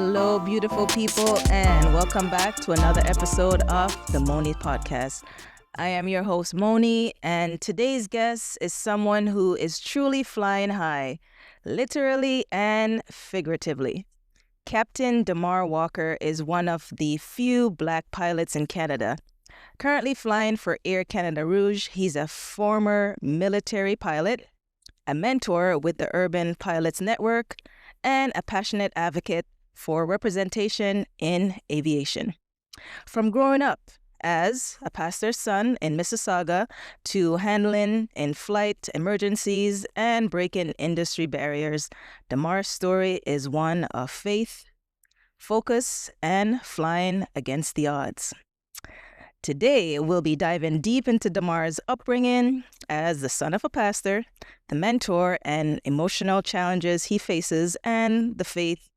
Hello, beautiful people, and welcome back to another episode of the Monie Podcast. I am your host, Monie, and today's guest is someone who is truly flying high, literally and figuratively. Captain Damar Walker is one of the few Black pilots in Canada. Currently flying for Air Canada Rouge, he's a former military pilot, a mentor with the Urban Pilots Network, and a passionate advocate for representation in aviation. From growing up as a pastor's son in Mississauga to handling in-flight emergencies and breaking industry barriers, Damar's story is one of faith, focus, and flying against the odds. Today, we'll be diving deep into Damar's upbringing as the son of a pastor, the mentor and emotional challenges he faces, and the faith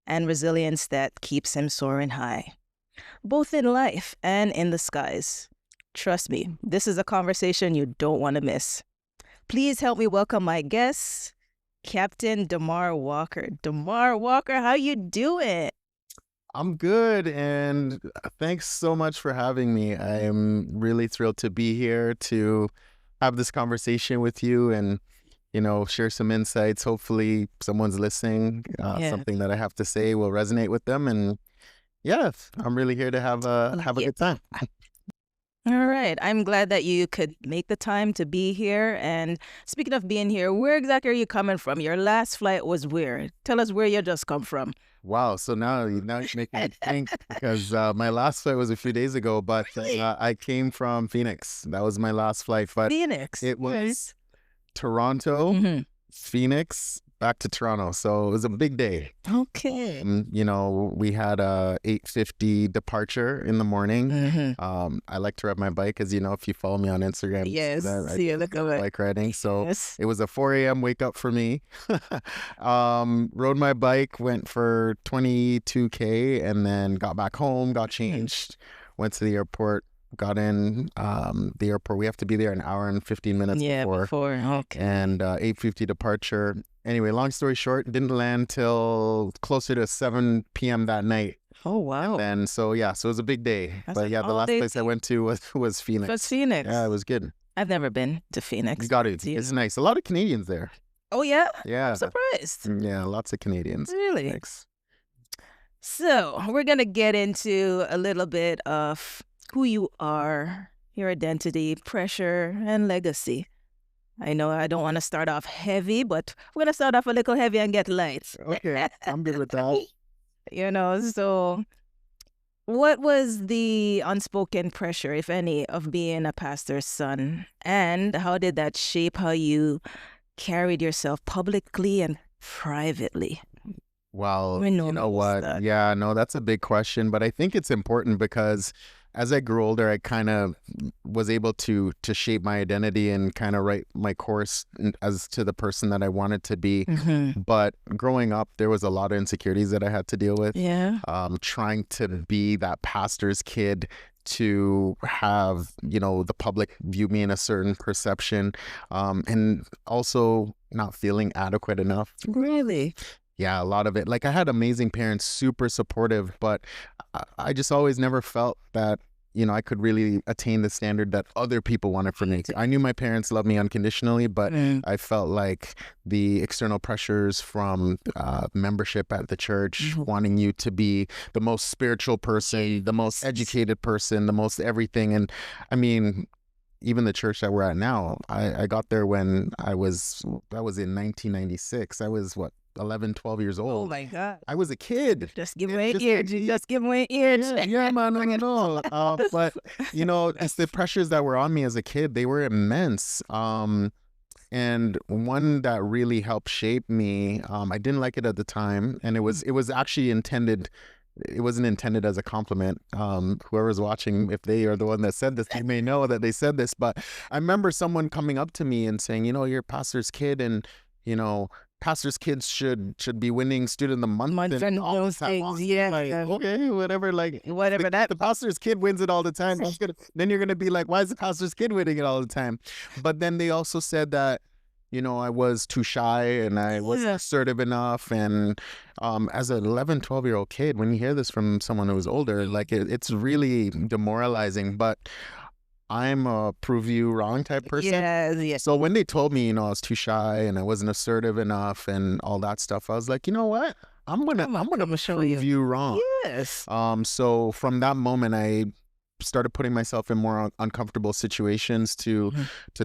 and resilience that keeps him soaring high, both in life and in the skies. Trust me, this is a conversation you don't want to miss. Please help me welcome my guest, Captain Damar Walker. Damar Walker, how you doing? I'm good, and thanks so much for having me. I am really thrilled to be here to have this conversation with you and, share some insights. Hopefully someone's listening. Something that I have to say will resonate with them. And yes, I'm really here to have a good time. All right. I'm glad that you could make the time to be here. And speaking of being here, where exactly are you coming from? Your last flight was where? Tell us where you just come from. Wow. So now you're making me think because my last flight was a few days ago, but I came from Phoenix. That was my last flight. But Phoenix. It was Toronto, Phoenix, back to Toronto. So it was a big day. Okay. We had a 8:50 departure in the morning. I like to ride my bike, as you know, if you follow me on Instagram. Yes, look at it. Bike riding. So Yes. It was a 4 a.m. wake up for me. Rode my bike, went for 22K, and then got back home, got changed, went to the airport. Got in the airport. We have to be there an hour and 15 minutes before. Okay. And 8:50 departure. Anyway, long story short, didn't land till closer to 7 p.m. that night. Oh, wow. And so it was a big day. That's But the last place I went to was Phoenix. That's Phoenix. Yeah, it was good. I've never been to Phoenix. You got it. It's nice. A lot of Canadians there. Oh, yeah? Yeah. I'm surprised. Yeah, lots of Canadians. Really? Thanks. So we're going to get into a little bit of who you are, your identity, pressure, and legacy. I know I don't want to start off heavy, but we're going to start off a little heavy and get light. Okay, I'm good with that. So what was the unspoken pressure, if any, of being a pastor's son? And how did that shape how you carried yourself publicly and privately? Well, We you know what? that. Yeah, no, that's a big question, but I think it's important because as I grew older, I kind of was able to shape my identity and kind of write my course as to the person that I wanted to be. But growing up, there was a lot of insecurities that I had to deal with. Yeah. Trying to be that pastor's kid, to have, the public view me in a certain perception, and also not feeling adequate enough. Really? Yeah, a lot of it. Like I had amazing parents, super supportive, but I just always never felt that, I could really attain the standard that other people wanted for me. I knew my parents loved me unconditionally, but I felt like the external pressures from membership at the church, wanting you to be the most spiritual person, the most educated person, the most everything. And I mean, even the church that we're at now, I got there when that was in 1996. I was 11, 12 years old. Oh my God. I was a kid. Just give away ears. Just give away ears. Yeah, man, I know. But, it's the pressures that were on me as a kid, they were immense. And one that really helped shape me, I didn't like it at the time. And it was actually intended. It wasn't intended as a compliment. Whoever's watching, if they are the one that said this, they may know that they said this. But I remember someone coming up to me and saying, you're a pastor's kid, and, pastor's kids should be winning student of the month And all those things. Yeah. Like, okay, whatever. Like Whatever the pastor's kid wins it all the time. Then you're gonna be like, why is the pastor's kid winning it all the time? But then they also said that I was too shy and I wasn't assertive enough. And as an 11, 12-year-old kid, when you hear this from someone who's older, like it's really demoralizing. But I'm a prove you wrong type person. Yes. So when they told me, I was too shy and I wasn't assertive enough and all that stuff, I was like, you know what? I'm gonna show prove you wrong. Yes. So from that moment, I started putting myself in more uncomfortable situations to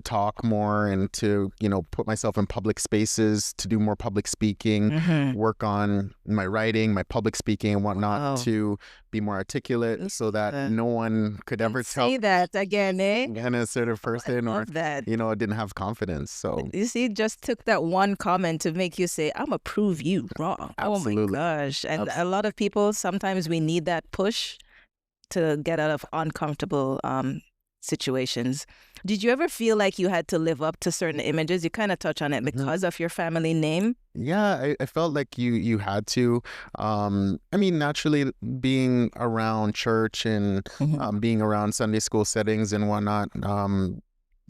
talk more and to put myself in public spaces, to do more public speaking, work on my writing, my public speaking and whatnot, to be more articulate so that no one could ever tell see that again, eh? I'm a sort of person or that. Didn't have confidence. So you see, just took that one comment to make you say, I'm gonna prove you wrong. Absolutely. Oh my gosh. And a lot of people, sometimes we need that push to get out of uncomfortable situations. Did you ever feel like you had to live up to certain images? You kind of touch on it because of your family name. Yeah, I felt like you had to. Naturally, being around church and being around Sunday school settings and whatnot,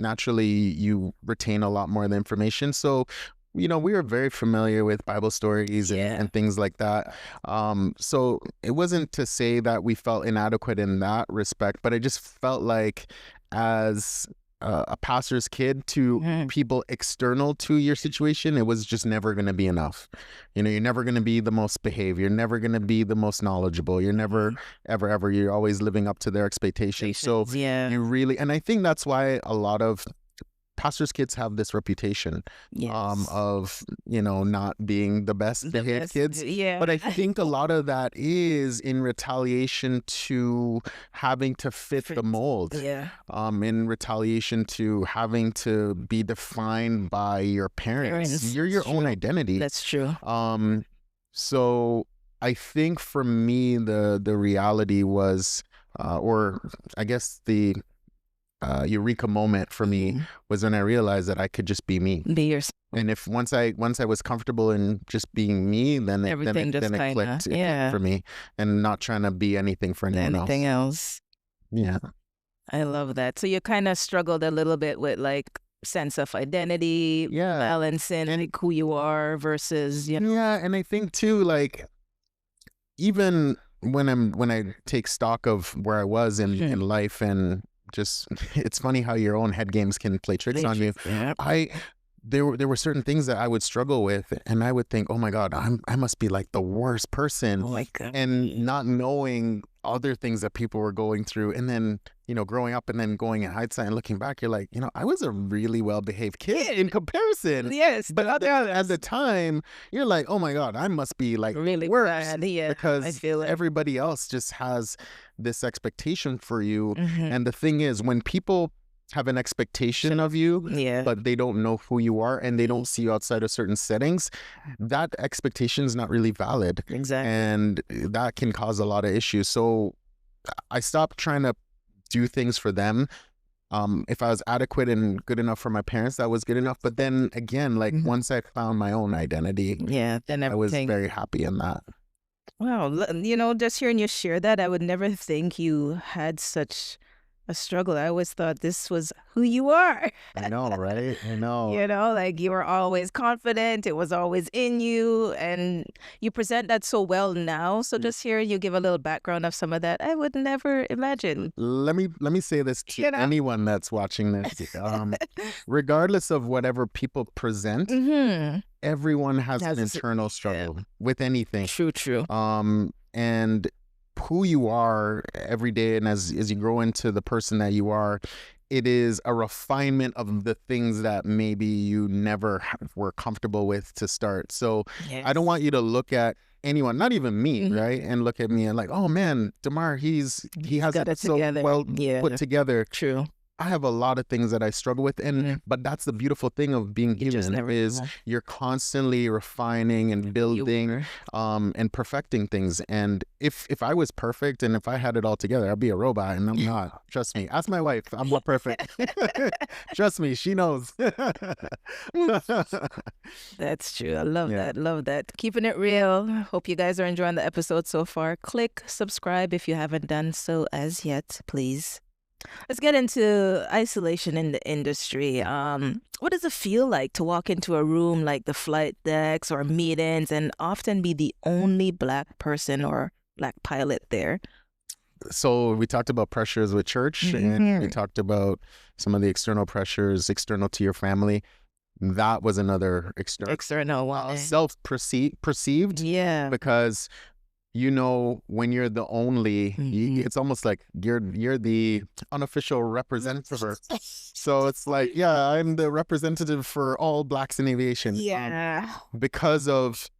naturally you retain a lot more of the information. So we were very familiar with Bible stories and things like that. So it wasn't to say that we felt inadequate in that respect, but I just felt like as a pastor's kid to people external to your situation, it was just never going to be enough. You're never going to be the most behaved. You're never going to be the most knowledgeable. You're never, ever, you're always living up to their expectations. So you really, and I think that's why a lot of pastors' kids have this reputation of not being the best behaved kids. But I think a lot of that is in retaliation to having to fit the mold. In retaliation to having to be defined by your parents. You're your own identity. That's true. So I think for me the reality was or I guess the eureka moment for me was when I realized that I could just be me. Be yourself. And if once I was comfortable in just being me, then it clicked for me, and not trying to be anything for anything else. Yeah. I love that. So you kind of struggled a little bit with like sense of identity, balancing like who you are versus Yeah, and I think too, like even when I take stock of where I was in life and just it's funny how your own head games can play tricks on you. There were certain things that I would struggle with, and I would think, oh my God, I must be like the worst person. Oh my God. And not knowing other things that people were going through, and then growing up and then going in hindsight and looking back, you're like, I was a really well-behaved kid in comparison. Yes. But at the time, you're like, oh my God, I must be like really worse. Because I feel it. Everybody else just has this expectation for you. And the thing is, when people have an expectation of you, but they don't know who you are and they don't see you outside of certain settings, that expectation is not really valid. Exactly. And that can cause a lot of issues. So I stopped trying to do things for them. If I was adequate and good enough for my parents, that was good enough. But then again, like once I found my own identity, then I was very happy in that. Wow. Just hearing you share that, I would never think you had such a struggle. I always thought this was who you are. I know, right? I know. Like you were always confident. It was always in you, and you present that so well now. So just hearing you give a little background of some of that, I would never imagine. Let me say this to anyone that's watching this. Regardless of whatever people present, everyone has an internal struggle with anything. True. And who you are every day, and as you grow into the person that you are, it is a refinement of the things that maybe you never were comfortable with to start. So I don't want you to look at anyone, not even me, right, and look at me and like, oh man, Damar, he has it so well put together. True. I have a lot of things that I struggle with, but that's the beautiful thing of being human is you're constantly refining and building and perfecting things. And if I was perfect and if I had it all together, I'd be a robot, and I'm not. Trust me. Ask my wife. I'm not perfect. Trust me, she knows. That's true. I love that. Love that. Keeping it real. Hope you guys are enjoying the episode so far. Click subscribe if you haven't done so as yet, please. Let's get into isolation in the industry. What does it feel like to walk into a room like the flight decks or meetings and often be the only Black person or Black pilot there? So we talked about pressures with church, and we talked about some of the external pressures, external to your family. That was another External one. Perceived. Yeah. Because when you're the only, it's almost like you're the unofficial representative. So it's like, yeah, I'm the representative for all Blacks in aviation. Yeah. Because of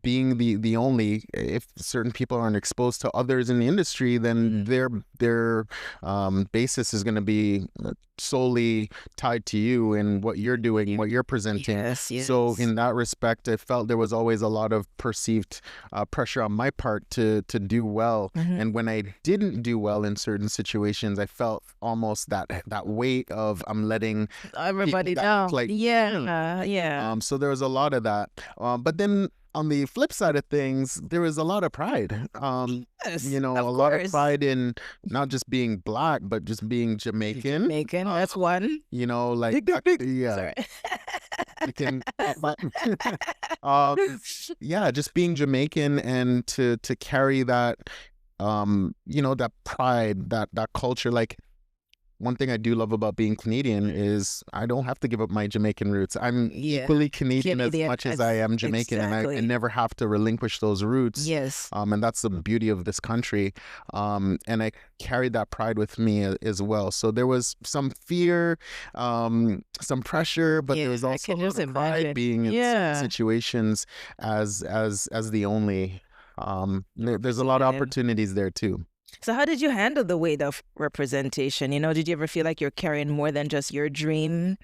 being the only, if certain people aren't exposed to others in the industry, then their basis is going to be solely tied to you and what you're doing, what you're presenting. Yes. So in that respect, I felt there was always a lot of perceived pressure on my part to do well. And when I didn't do well in certain situations, I felt almost that weight of I'm letting everybody down. Yeah. So there was a lot of that. But then on the flip side of things, there was a lot of pride. Yes, a lot of pride in not just being Black, but just being Jamaican. That's one. Like yeah. Just being Jamaican and to carry that that pride, that culture. Like, one thing I do love about being Canadian is I don't have to give up my Jamaican roots. I'm equally Canadian as much as I am Jamaican, and I never have to relinquish those roots. Yes. And that's the beauty of this country. And I carried that pride with me as well. So there was some fear, some pressure, but there was also a lot of pride being in situations as the only. There's a lot of opportunities there too. So how did you handle the weight of representation? Did you ever feel like you're carrying more than just your dream?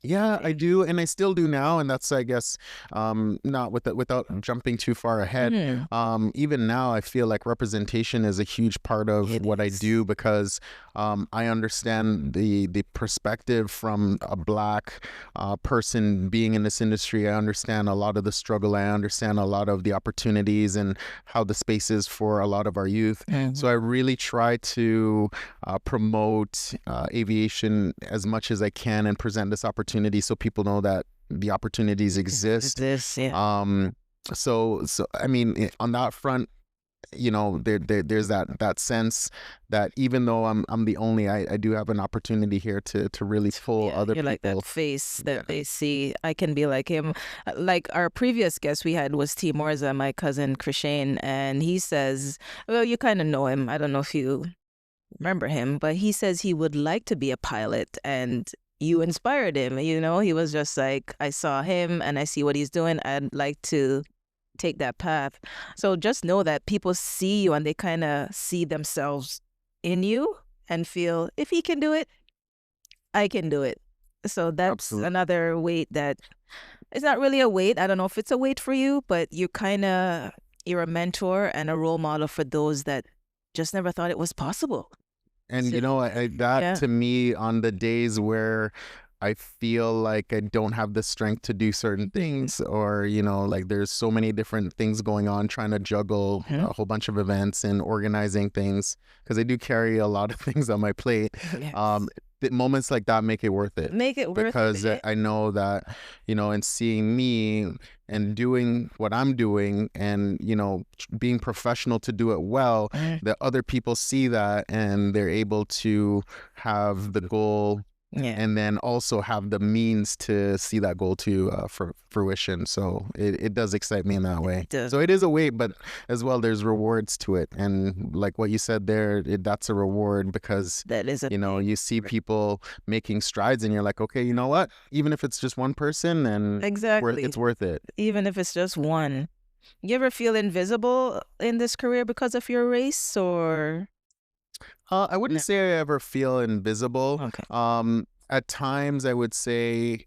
Yeah, I do, and I still do now, and that's, I guess, not without jumping too far ahead. Even now, I feel like representation is a huge part of what I do, because I understand the perspective from a Black person being in this industry. I understand a lot of the struggle. I understand a lot of the opportunities and how the space is for a lot of our youth. So I really try to promote aviation as much as I can and present this opportunity so people know that the opportunities exist. So I mean, on that front, there's that sense that even though I'm the only, I do have an opportunity here to really pull other people. Like that face that they see. I can be like him. Like our previous guest we had was T. Morza, my cousin Krishane, and he says, well, you kind of know him. I don't know if you remember him, but he says he would like to be a pilot, and you inspired him. He was just like, I saw him and I see what he's doing. I'd like to take that path. So just know that people see you and they kind of see themselves in you and feel, if he can do it, I can do it. So that's another weight that it's not really a weight. I don't know if it's a weight for you, but you're a mentor and a role model for those that just never thought it was possible. And to me, on the days where I feel like I don't have the strength to do certain things, or like there's so many different things going on, trying to juggle a whole bunch of events and organizing things, because I do carry a lot of things on my plate. The moments like that make it worth it. Because I know that, in seeing me and doing what I'm doing and, being professional to do it well, that other people see that and they're able to have the goal and then also have the means to see that goal to fruition. So it does excite me in that way. So it is a weight, but as well, there's rewards to it. And like what you said there, that's a reward, because that is you see people making strides and you're like, okay, you know what? Even if it's just one person, then it's worth it. Even if it's just one. You ever feel invisible in this career because of your race, or? I wouldn't say I ever feel invisible. Okay. At times, I would say,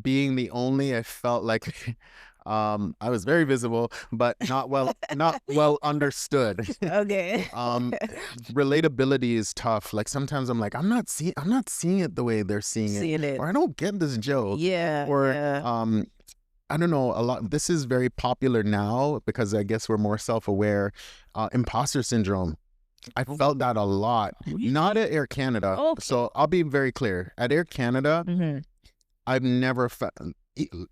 being the only, I felt like I was very visible, but not well understood. Okay. Relatability is tough. Like sometimes I'm like, I'm not seeing it the way they're seeing it, or I don't get this joke. I don't know, a lot. This is very popular now because I guess we're more self-aware. Imposter syndrome. I felt that a lot. Really? Not at Air Canada. Okay. So I'll be very clear. At Air Canada, I've never felt,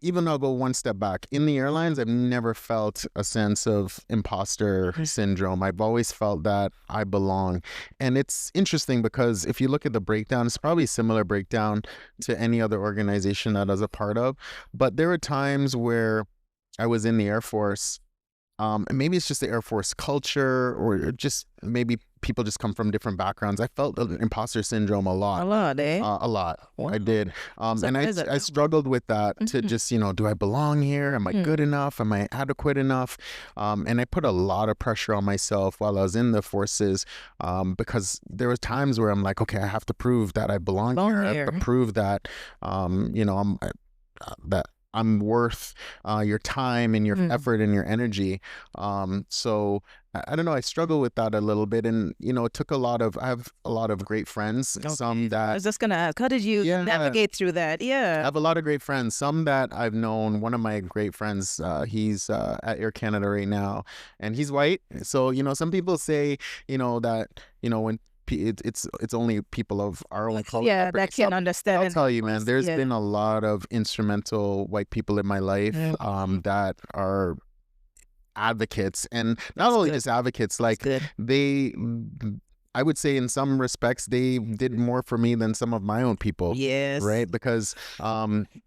even though I'll go one step back, in the airlines, I've never felt a sense of imposter syndrome. I've always felt that I belong. And it's interesting because if you look at the breakdown, it's probably a similar breakdown to any other organization that I was a part of. But there were times where I was in the Air Force, and maybe it's just the Air Force culture, or just maybe people just come from different backgrounds. I felt imposter syndrome a lot. A lot, eh? A lot. Wow. I did. And I struggled with that to just, do I belong here? Am I good enough? Am I adequate enough? And I put a lot of pressure on myself while I was in the forces, because there were times where I'm like, okay, I have to prove that I belong here. I have to prove that, that I'm worth your time and your effort and your energy. So I don't know. I struggle with that a little bit, and it took I have a lot of great friends. Okay. Some that I was just gonna ask, how did you navigate through that? I Yeah. have a lot of great friends. Some that I've known. One of my great friends, he's at Air Canada right now, and he's white. So some people say that when it's only people of our own color. Yeah, that can understand. I'll tell you, man, there's been a lot of instrumental white people in my life that are advocates, and not only just advocates, like I would say in some respects they did more for me than some of my own people. Yes. Right? Because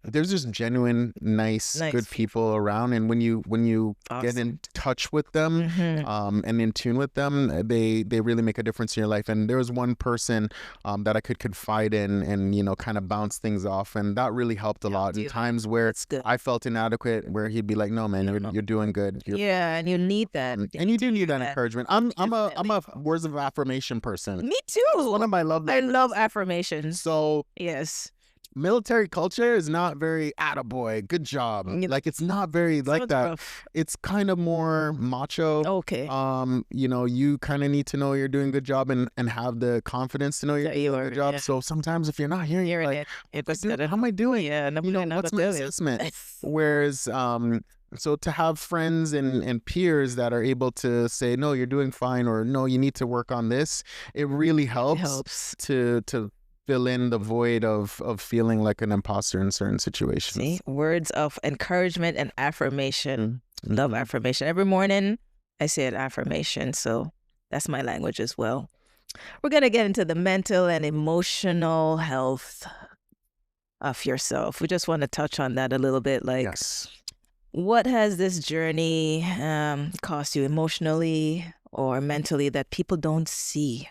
there's just genuine, nice, good people around, and when you get in touch with them and in tune with them, they really make a difference in your life. And there was one person that I could confide in and kind of bounce things off, and that really helped a lot in times where I felt inadequate, where he'd be like, "No, man, you're doing good." And you need that, and you do need that encouragement. I'm a words of affirmation person. Me too. It's one of my love languages. I love affirmations. So yes, military culture is not very attaboy, good job. Like, it's not very like that. Rough. It's kind of more macho. Okay. You kind of need to know you're doing a good job and have the confidence to know you're doing a good job. So sometimes if you're not hearing it, like, how am I doing? Yeah, what's my assessment? Whereas so to have friends and peers that are able to say, no, you're doing fine, or no, you need to work on this, it really helps to fill in the void of feeling like an imposter in certain situations. See, words of encouragement and affirmation. Love affirmation. Every morning I say an affirmation, so that's my language as well. We're going to get into the mental and emotional health of yourself. We just want to touch on that a little bit. Like, yes. What has this journey cost you emotionally or mentally that people don't see?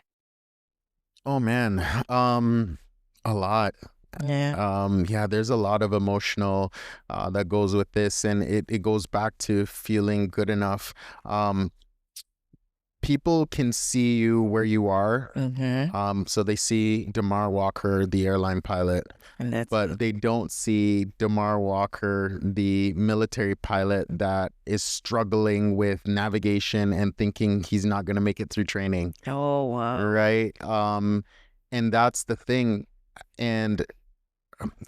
Oh, man. A lot. Yeah. There's a lot of emotional that goes with this, and it goes back to feeling good enough. People can see you where you are. So they see Damar Walker, the airline pilot, but they don't see Damar Walker, the military pilot that is struggling with navigation and thinking he's not going to make it through training. Oh, wow. Right. And that's the thing. And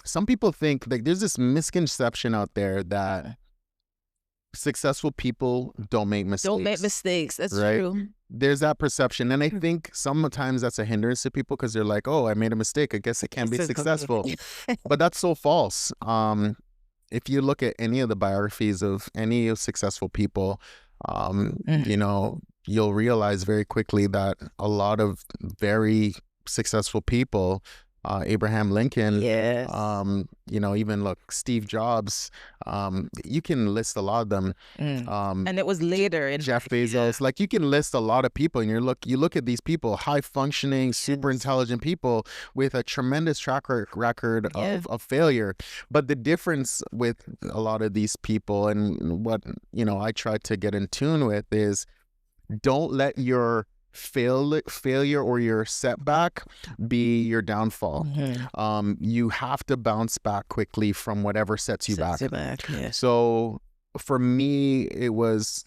some people think, like, there's this misconception out there that successful people don't make mistakes. Don't make mistakes. That's right? true. There's that perception. And I think sometimes that's a hindrance to people because they're like, oh, I made a mistake. I guess I can't be successful. But that's so false. If you look at any of the biographies of any of successful people, you'll realize very quickly that a lot of very successful people, Abraham Lincoln, yes. Even look, Steve Jobs, you can list a lot of them. And it was later in Jeff Bezos, like, you can list a lot of people, and you look at these people, high functioning, super intelligent people with a tremendous track record of failure. But the difference with a lot of these people, and what I try to get in tune with, is don't let your failure or your setback be your downfall. You have to bounce back quickly from whatever sets you back. So for me, it was,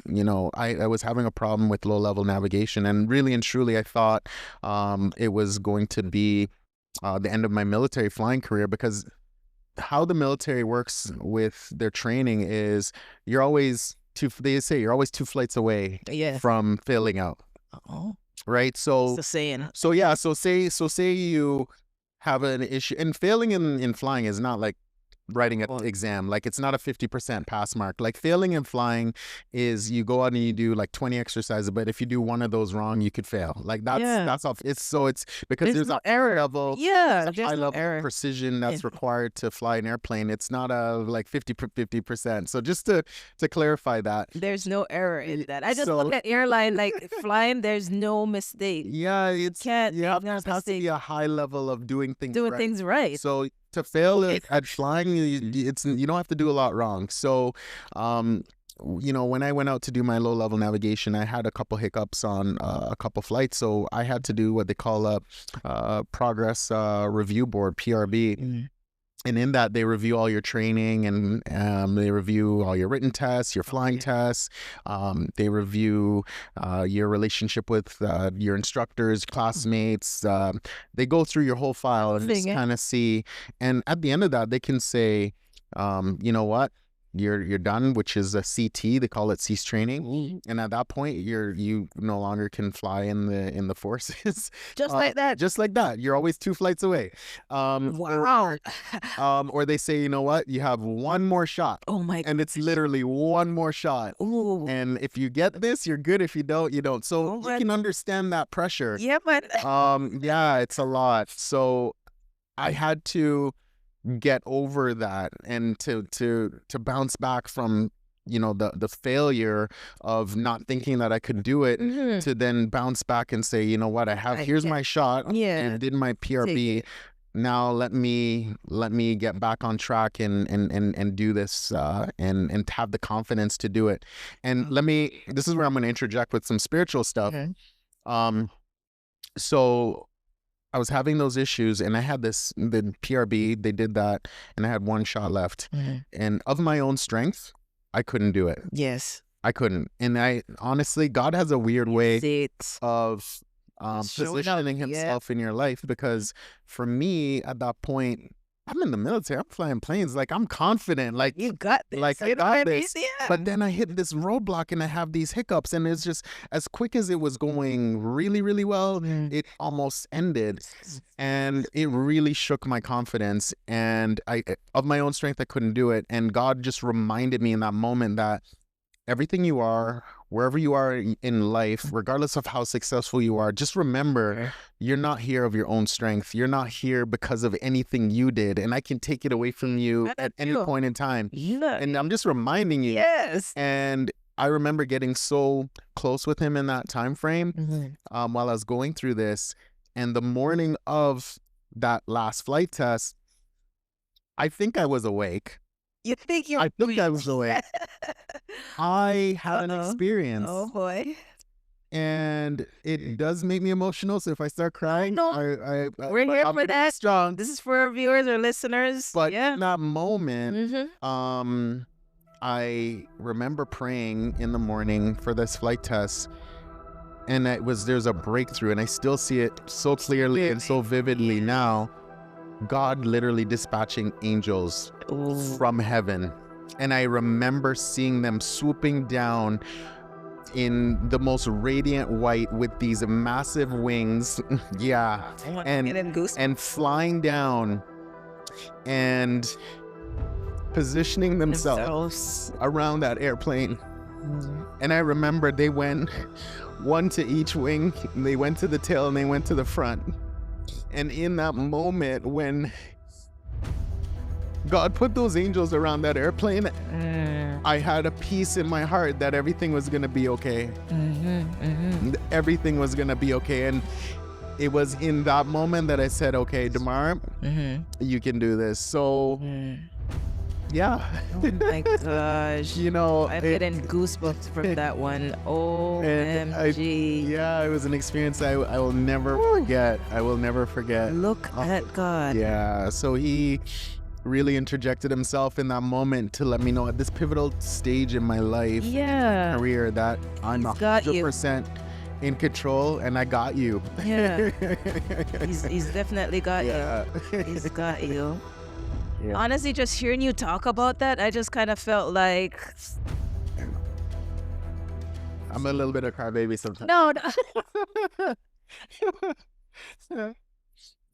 I was having a problem with low-level navigation, and really and truly I thought it was going to be the end of my military flying career, because how the military works with their training is you're always two flights away from failing out. right? It's the saying. So yeah, so say you have an issue, and failing in flying is not like writing an exam. Like, it's not a 50% pass mark. Like, failing in flying is you go out and you do like 20 exercises, but if you do one of those wrong, you could fail. Like, that's all. It's because there's no an error level. Yeah, High there's no level error. precision that's required to fly an airplane. It's not a like 50%. So just to clarify that, There's no error in that. I just look at airline like flying. There's no mistake. yeah, it has to be mistake. a high level of doing things Doing right. things right. So to fail at flying, you don't have to do a lot wrong. So, when I went out to do my low-level navigation, I had a couple hiccups on a couple flights. So I had to do what they call a progress review board, PRB. Mm-hmm. And in that, they review all your training, and they review all your written tests, your flying tests. They review your relationship with your instructors, classmates. They go through your whole file and just kind of see. And at the end of that, they can say, you know what? You're done, which is a CT. They call it cease training, and at that point, you no longer can fly in the forces. Just like that. Just like that. You're always 2 flights away. Wow. Or they say, you know what? You have one more shot. Oh my! And it's literally one more shot. Ooh. And if you get this, you're good. If you don't, you don't. So you can understand that pressure. Yeah, but yeah, it's a lot. So I had to get over that, and to bounce back from the failure of not thinking that I could do it, to then bounce back and say, you know what, here's my shot. And I did my PRB. Now let me get back on track and do this and have the confidence to do it. And this is where I'm going to interject with some spiritual stuff. So I was having those issues, and I had the PRB. They did that, and I had one shot left. And of my own strength, I couldn't do it. Yes, I couldn't. And I honestly, God has a weird way of positioning Himself in your life, because for me at that point, I'm in the military. I'm flying planes. Like, I'm confident. Like, you got this. Like, I got this. But then I hit this roadblock, and I have these hiccups, and it's just, as quick as it was going really, really well, it almost ended, and it really shook my confidence. And of my own strength, I couldn't do it. And God just reminded me in that moment that everything you are, wherever you are in life, regardless of how successful you are, just remember, you're not here of your own strength. You're not here because of anything you did, and I can take it away from you at any point in time. And I'm just reminding you. Yes. And I remember getting so close with Him in that time frame while I was going through this. And the morning of that last flight test, I think I was awake. You think you're... I think I was awake. I had an experience. Oh boy. And it does make me emotional. So if I start crying, we're here for that. Strong. This is for our viewers or listeners. But in that moment, I remember praying in the morning for this flight test, and there's a breakthrough, and I still see it so clearly and so vividly now. God literally dispatching angels from heaven. And I remember seeing them swooping down in the most radiant white with these massive wings. And flying down and positioning themselves around that airplane. And I remember they went one to each wing. They went to the tail and they went to the front. And in that moment when God put those angels around that airplane, I had a peace in my heart that everything was going to be okay. Everything was going to be okay. And it was in that moment that I said, okay, Damar, you can do this. So, yeah. Oh my gosh. I'm getting goosebumps from that one. OMG. Yeah, it was an experience I will never forget. I will never forget. Look at God. Yeah, so He really interjected Himself in that moment to let me know at this pivotal stage in my life, career, that I'm 100% in control, and I got you. Yeah. He's definitely got you. He's got you. Yeah. Honestly, just hearing you talk about that, I just kind of felt like I'm a little bit of crybaby sometimes. No.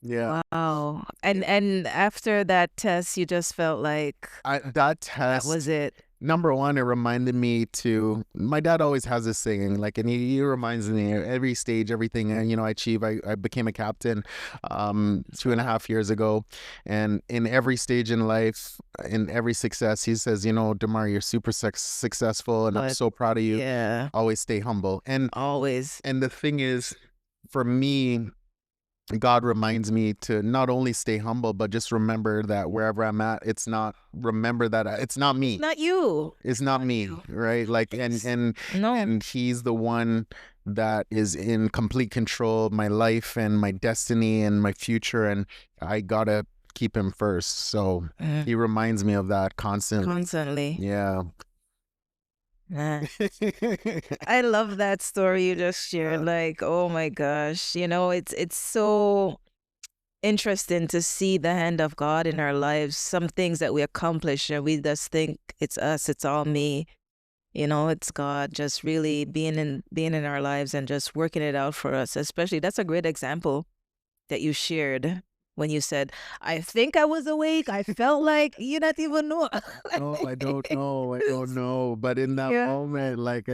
Yeah. Wow. And after that test, you just felt like That that test was it. Number one, it reminded me to, my dad always has this saying, like, and he reminds me every stage, everything, I achieve. I became a captain 2.5 years ago. And in every stage in life, in every success, he says, Damar, you're super successful and I'm so proud of you. Yeah. Always stay humble. And always. And the thing is, for me, God reminds me to not only stay humble, but just remember that wherever I'm at, it's not me. It's not you. It's not me, right? Like, and he's the one that is in complete control of my life and my destiny and my future, and I gotta keep him first. So he reminds me of that constantly. Yeah. I love that story you just shared. Like, oh my gosh, it's so interesting to see the hand of God in our lives. Some things that we accomplish and we just think it's us, it's all me. It's God just really being in our lives and just working it out for us. Especially, that's a great example that you shared when you said, I think I was awake. I felt like you not even know. No, I don't know. But in that moment, like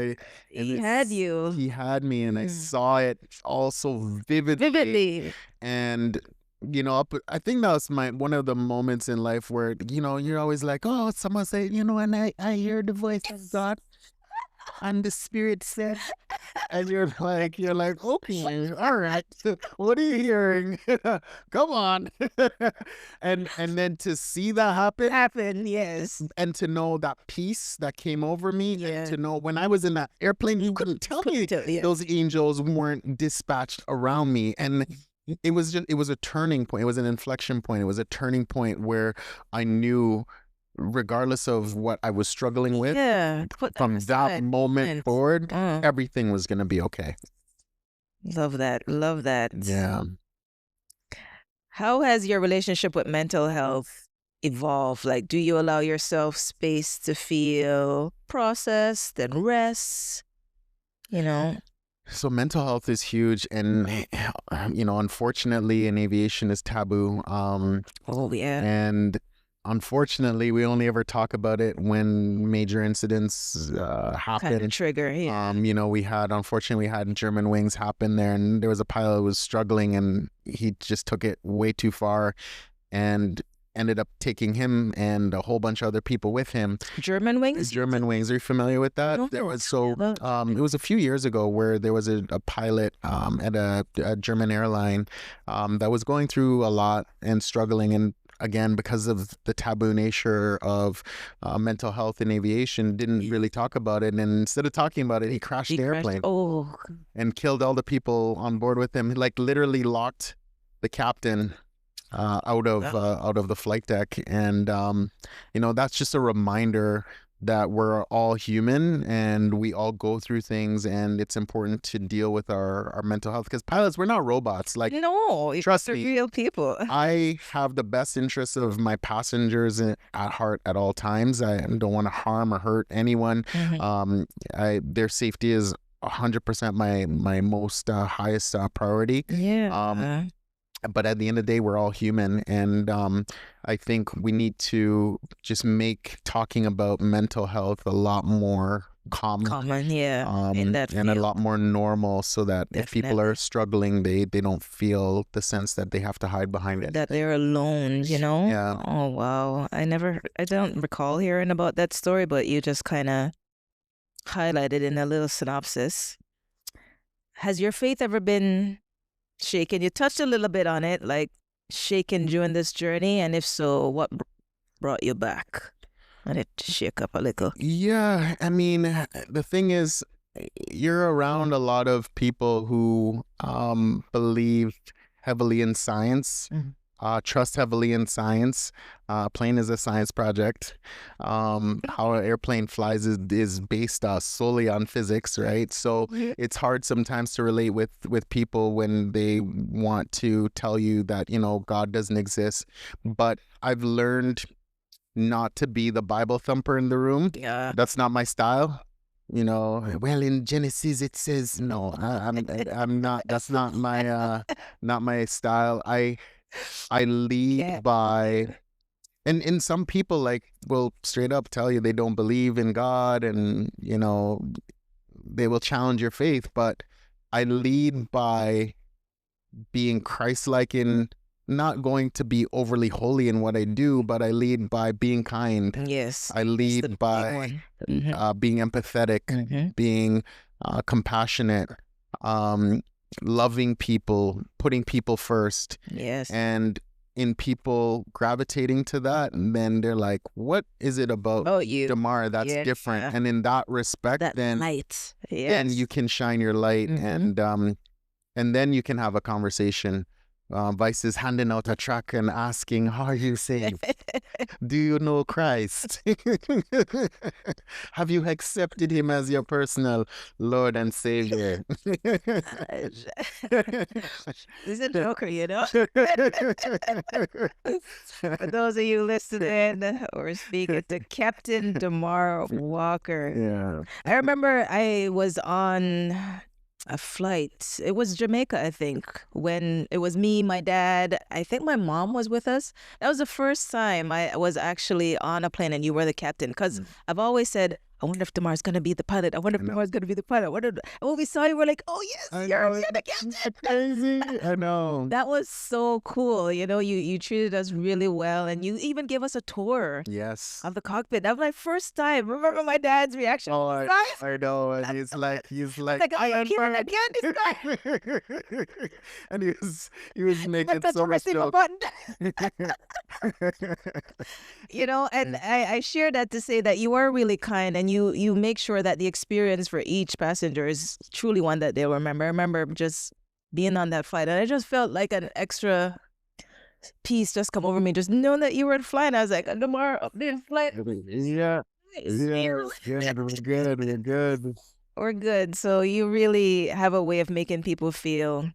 he had you. He had me, and I saw it all so vividly. And I think that was one of the moments in life where you're always like, oh, someone say, and I hear the voice of God. And the Spirit said, and you're like, okay, all right. What are you hearing? Come on. and then to see that happen, yes. And to know that peace that came over me, and to know when I was in that airplane, you couldn't tell me those angels weren't dispatched around me. And it was a turning point. It was an inflection point. It was a turning point where I knew, regardless of what I was struggling with, from that moment forward, everything was going to be okay. Love that. Yeah. How has your relationship with mental health evolved? Like, do you allow yourself space to feel, process, then rest? So mental health is huge, and unfortunately, in aviation is taboo. And unfortunately, we only ever talk about it when major incidents happen. Kind of trigger, Unfortunately, we had German wings happen there, and there was a pilot who was struggling, and he just took it way too far, and ended up taking him and a whole bunch of other people with him. German wings? Are you familiar with that? It was a few years ago where there was a pilot at a German airline that was going through a lot and struggling, and again, because of the taboo nature of mental health in aviation, didn't really talk about it. And instead of talking about it, he crashed the airplane and killed all the people on board with him. He literally locked the captain out of the flight deck. And, that's just a reminder that we're all human and we all go through things, and it's important to deal with our mental health, because pilots, we're not robots. Like, no, trust me, real people. I have the best interests of my passengers at heart at all times. I don't want to harm or hurt anyone. Their safety is 100% my most highest priority. But at the end of the day, we're all human, and I think we need to just make talking about mental health a lot more common, in that and a lot more normal, so that if people are struggling, they don't feel the sense that they have to hide behind it, that they're alone. Yeah. Oh wow, I don't recall hearing about that story, but you just kind of highlighted in a little synopsis. Has your faith ever been shaken? You touched a little bit on it, like shaken during this journey, and if so, what brought you back? Let it shake up a little. Yeah, I mean, the thing is, you're around a lot of people who believe heavily in science, trust heavily in science. Plane is a science project. How an airplane flies is based solely on physics, right? So it's hard sometimes to relate with people when they want to tell you that, God doesn't exist. But I've learned not to be the Bible thumper in the room. Yeah. That's not my style. well, in Genesis it says no. I'm not. That's not my style. I lead by, and some people will straight up tell you they don't believe in God, and they will challenge your faith. But I lead by being Christ-like in not going to be overly holy in what I do, but I lead by being kind. Yes. I lead by being empathetic, being compassionate, loving people, putting people first. Yes. And in people gravitating to that, and then they're like, what is it about you, Damar that's different? And in that respect, that then light. Yes. Then you can shine your light, and then you can have a conversation. Vice handing out a track and asking, how are you saved? Do you know Christ? Have you accepted him as your personal Lord and Savior? He's a joker, For those of you listening, we're speaking to Captain Damar Walker. Yeah. I remember I was on a flight. It was Jamaica, I think, when it was me, my dad. I think my mom was with us. That was the first time I was actually on a plane and you were the captain. Because I've always said, I wonder if Damar's going to be the pilot. I wonder if Damar's going to be the pilot. And when we saw you, we're like, oh, yes, you're the captain. Crazy. I know. That was so cool. You treated us really well. And you even gave us a tour. Yes. Of the cockpit. That was my first time. Remember my dad's reaction? Oh, I know. And he's like, I can't and he was making so much joke. And I share that to say that you are really kind, and you make sure that the experience for each passenger is truly one that they'll remember. I remember just being on that flight, and I just felt like an extra peace just come over me, just knowing that you were flying. I was like, Damar, up there flight. Yeah. We're good. We're good. So you really have a way of making people feel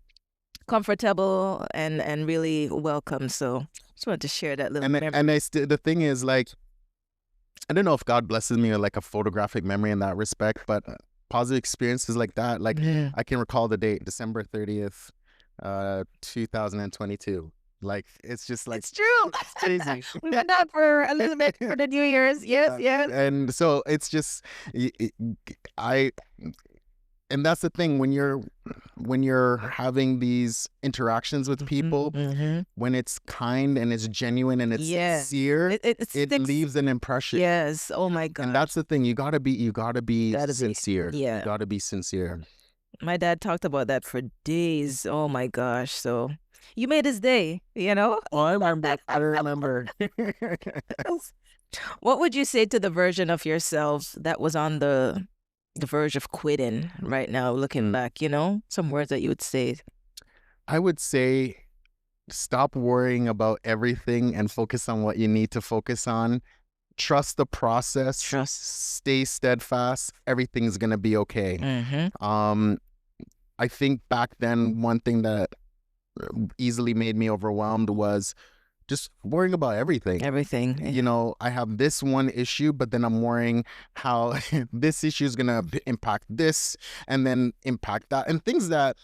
comfortable and really welcome. So just wanted to share that little memory. And the thing is, I don't know if God blesses me with a photographic memory in that respect, but positive experiences like that, I can recall the date, December 30th, 2022. It's just it's true. It's crazy. We went out for a little bit for the New Year's. Yes. And so it's just, and that's the thing, when you're having these interactions with people, when it's kind and it's genuine and it's sincere, it leaves an impression. Yes. Oh my God. And that's the thing. You gotta be sincere. Yeah. You gotta be sincere. My dad talked about that for days. Oh my gosh. So you made his day, Oh, I remember. What would you say to the version of yourself that was on the verge of quitting right now, looking back, some words that you would say? I would say, stop worrying about everything and focus on what you need to focus on. Trust the process. Stay steadfast. Everything's going to be okay. I think back then, one thing that easily made me overwhelmed was just worrying about everything. I have this one issue, but then I'm worrying how this issue is going to impact this and then impact that, and things that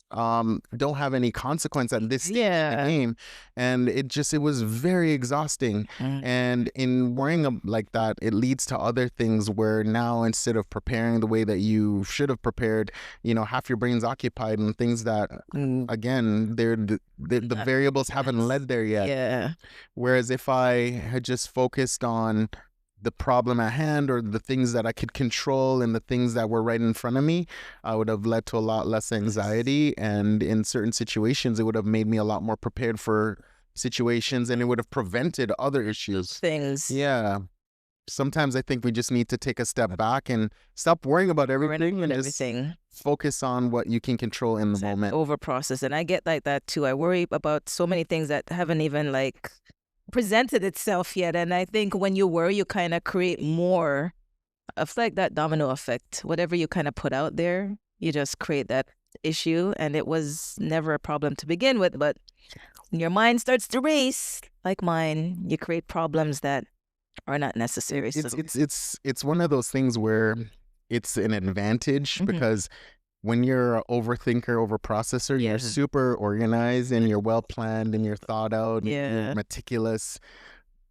don't have any consequence at this stage of the game. And it was very exhausting. And in worrying like that, it leads to other things where now, instead of preparing the way that you should have prepared, half your brain's occupied in things that, again, the variables haven't led there yet. Yeah. Whereas if I had just focused on the problem at hand, or the things that I could control and the things that were right in front of me, I would have led to a lot less anxiety. And in certain situations, it would have made me a lot more prepared for situations, and it would have prevented other issues. Yeah. Sometimes I think we just need to take a step back and stop worrying about everything and just focus on what you can control in the moment. Over process. And I get like that too. I worry about so many things that haven't even presented itself yet. And I think when you worry, you kind of create more of that domino effect. Whatever you kind of put out there, you just create that issue. And it was never a problem to begin with. But when your mind starts to race, like mine, you create problems that are not necessary. It's one of those things where it's an advantage because when you're an overthinker, overprocessor, you're super organized and you're well planned and you're thought out, you're meticulous.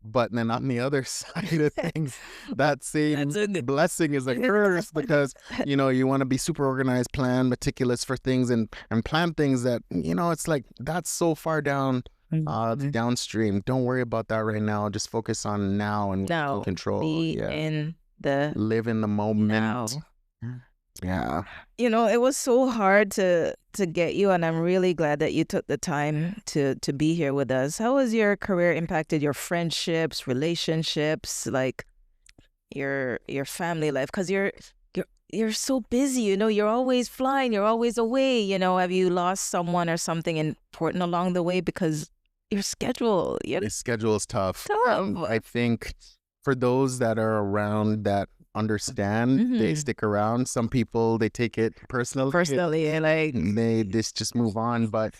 But then on the other side of things, that same blessing is a curse because, you know, you want to be super organized, plan, meticulous for things and plan things that, you know, it's like that's so far down downstream. Don't worry about that right now. Just focus on now and control. Live in the moment. Now. Yeah. You know, it was so hard to get you, and I'm really glad that you took the time to be here with us. How has your career impacted your friendships, relationships, like your family life? Because you're so busy, you know, you're always flying, you're always away. You know, have you lost someone or something important along the way because your schedule? The schedule is tough. I think for those that are around that understand, they stick around. Some people, they take it personally and like they just move on. But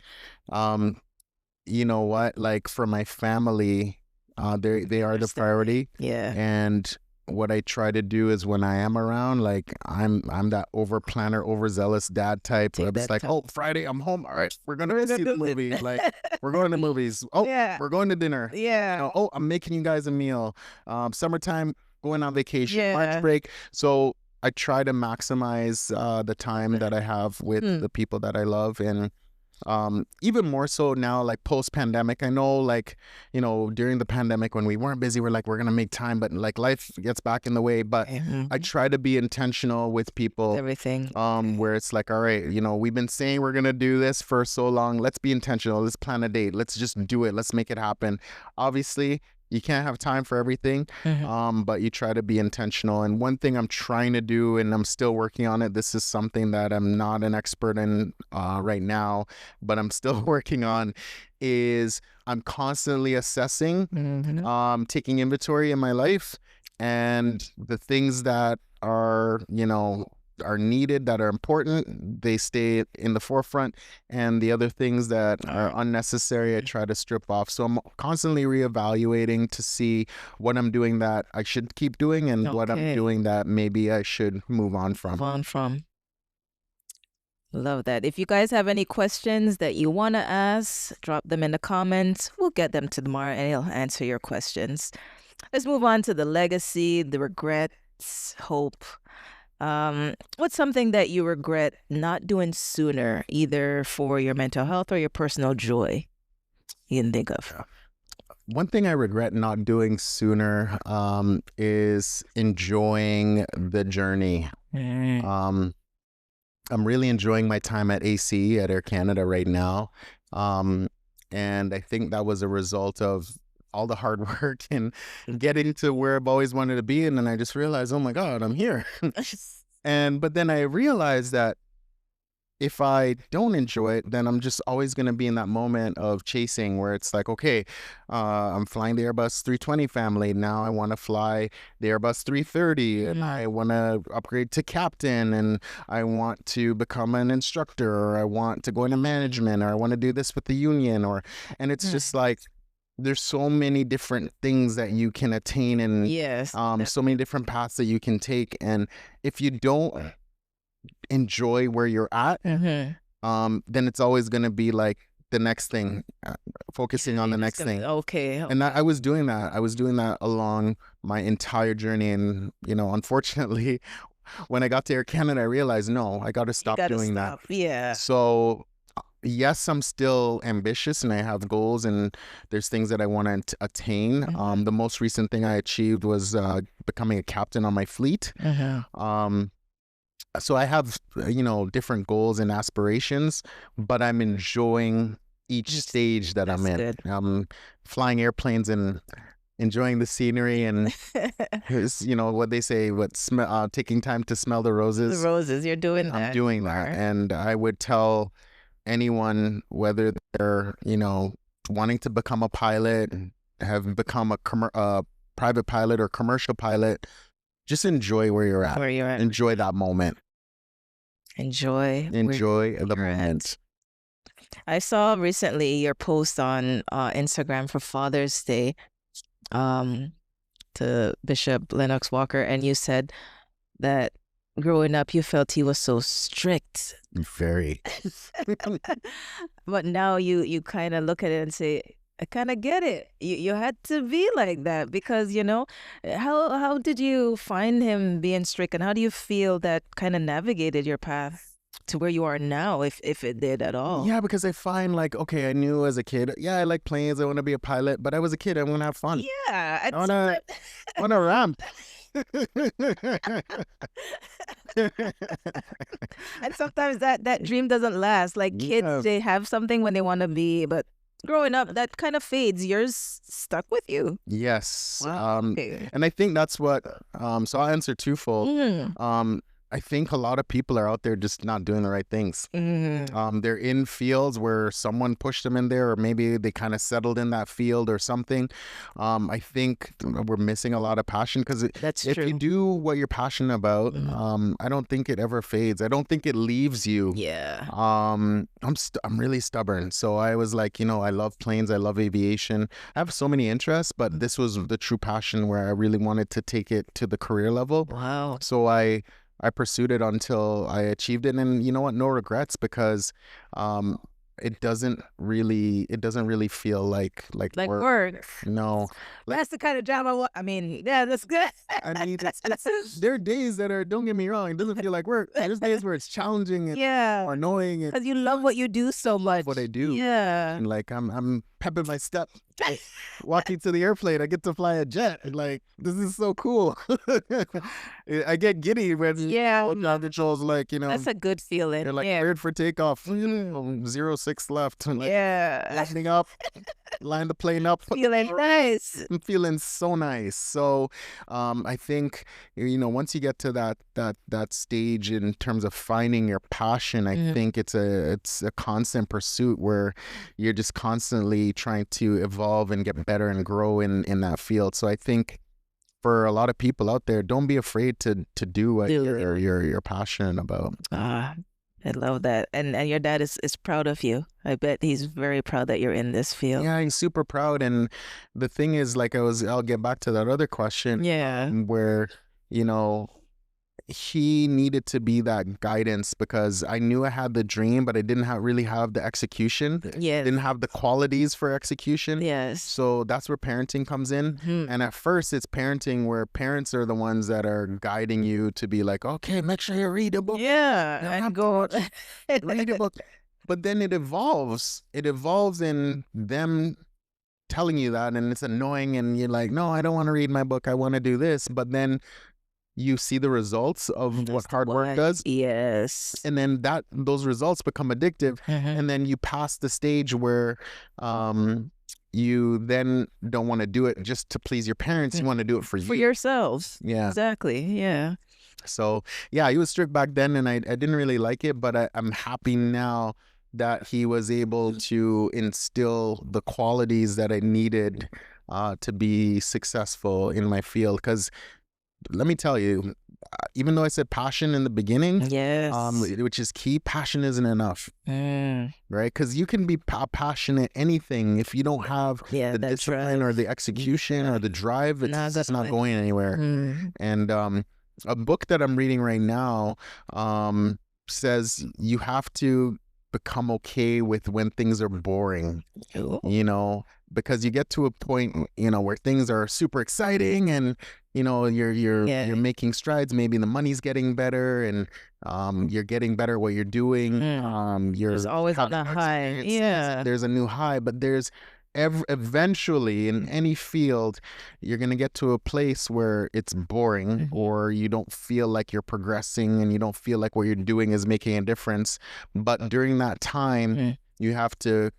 you know what, like for my family, they are the priority. And what I try to do is when I am around, like I'm that over planner, overzealous dad type. Where it's like, oh, Friday I'm home, all right, we're gonna see the movie, like we're going to movies, we're going to dinner, you know, oh, I'm making you guys a meal, summertime, going on vacation, March break. So I try to maximize the time that I have with the people that I love. And even more so now, like post-pandemic, I know, like, you know, during the pandemic when we weren't busy, we're like, we're gonna make time, but like life gets back in the way. But I try to be intentional with people, everything, where it's like, all right, you know, we've been saying we're gonna do this for so long, let's be intentional, let's plan a date, let's just do it, let's make it happen. Obviously you can't have time for everything, but you try to be intentional. And one thing I'm trying to do, and I'm still working on it, this is something that I'm not an expert in right now, but I'm still working on, is I'm constantly assessing, taking inventory in my life, and the things that are, you know, are needed, that are important, they stay in the forefront, and the other things that are unnecessary I try to strip off. So I'm constantly reevaluating to see what I'm doing that I should keep doing and what I'm doing that maybe I should move on from. Love that. If you guys have any questions that you want to ask, drop them in the comments. We'll get them to Damar and he'll answer your questions. Let's move on to the legacy, the regrets, hope. What's something that you regret not doing sooner, either for your mental health or your personal joy, you can think of? One thing I regret not doing sooner is enjoying the journey. I'm really enjoying my time at AC, at Air Canada right now. And I think that was a result of all the hard work and getting to where I've always wanted to be. And then I just realized, oh my God, I'm here. But then I realized that if I don't enjoy it, then I'm just always going to be in that moment of chasing where it's like, okay, I'm flying the Airbus 320 family. Now I want to fly the Airbus 330 and I want to upgrade to captain, and I want to become an instructor, or I want to go into management, or I want to do this with the union, and it's just like, there's so many different things that you can attain, and so many different paths that you can take. And if you don't enjoy where you're at, then it's always going to be like the next thing, focusing on the next thing. And I was doing that. I was doing that along my entire journey. And, you know, unfortunately, when I got to Air Canada, I realized, no, I got to stop doing that. So yes, I'm still ambitious and I have goals and there's things that I want to attain. The most recent thing I achieved was becoming a captain on my fleet. So I have, you know, different goals and aspirations, but I'm enjoying each stage that I'm in. I'm flying airplanes and enjoying the scenery, and you know what they say, taking time to smell the roses. The roses, you're doing that. I'm doing that, and I would tell anyone, whether they're, you know, wanting to become a pilot, have become a private pilot or commercial pilot, just enjoy where you're at. Enjoy that moment. Enjoy the moment. I saw recently your post on Instagram for Father's Day to Bishop Lennox Walker, and you said that growing up, you felt he was so strict. Very. But now you kind of look at it and say, I kind of get it. You had to be like that because, how did you find him being strict, and how do you feel that kind of navigated your path to where you are now, if it did at all? Yeah, because I find like, okay, I knew as a kid, yeah, I like planes, I want to be a pilot, but I was a kid, I want to have fun. Yeah. I want to ramp. And sometimes that dream doesn't last. Like kids, Yeah. they have something when they want to be, but growing up, that kind of fades. Yours stuck with you. Yes. Wow. Okay. And I think that's what, so I'll answer twofold. Mm. I think a lot of people are out there just not doing the right things. Mm. They're in fields where someone pushed them in there, or maybe they kind of settled in that field or something. I think we're missing a lot of passion, because That's if true. you do what you're passionate about, I don't think it ever fades. I don't think it leaves you. Yeah. I'm really stubborn. So I was like, I love planes. I love aviation. I have so many interests, but this was the true passion where I really wanted to take it to the career level. Wow. So I pursued it until I achieved it, and you know what? No regrets, because it doesn't really feel like work. No, That's the kind of job I want. I mean, yeah, that's good. I mean, there are days that are, don't get me wrong, it doesn't feel like work. There's days where it's challenging and Yeah. annoying, and Because you love what you do so much. what I do. Yeah. And like I'm pepping my step, walking to the airplane. I get to fly a jet. And like, this is so cool. I get giddy when Yeah. controls, like, That's a good feeling. they're like yeah. cleared for takeoff. 06 left. Like, Yeah. lining up, line the plane up. Feeling nice. I'm feeling so nice. So I think, once you get to that stage in terms of finding your passion, I think it's a constant pursuit where you're just constantly trying to evolve and get better and grow in that field. So I think for a lot of people out there, don't be afraid to do what you're passionate about. I love that. And your dad is proud of you. I bet he's very proud that you're in this field. Yeah, he's super proud. And the thing is, like, I'll get back to that other question. Yeah. Where, he needed to be that guidance, because I knew I had the dream, but I didn't really have the execution. Yes. Didn't have the qualities for execution. Yes. So that's where parenting comes in. And at first it's parenting where parents are the ones that are guiding you to be like, okay, make sure you read a book. Yeah. And go. Read a book. But then it evolves. It evolves in them telling you that, and it's annoying, and you're like, no, I don't want to read my book. I want to do this. But then you see the results of what hard work does. Yes. And then those results become addictive. And then you pass the stage where you then don't want to do it just to please your parents. You want to do it for you. For yourselves. Yeah. Exactly. Yeah. So, yeah, he was strict back then, and I didn't really like it, but I'm happy now that he was able to instill the qualities that I needed to be successful in my field. Because let me tell you, even though I said passion in the beginning, Yes. which is key, passion isn't enough, right? Because you can be passionate anything if you don't have the discipline or the execution or the drive. It's not going anywhere. And a book that I'm reading right now says you have to become okay with when things are boring. Because you get to a point, where things are super exciting, and you're making strides. Maybe the money's getting better, and you're getting better at what you're doing. There's always a high. Yeah. There's a new high, but there's eventually in any field, you're going to get to a place where it's boring, or you don't feel like you're progressing, and you don't feel like what you're doing is making a difference. But during that time, you have to,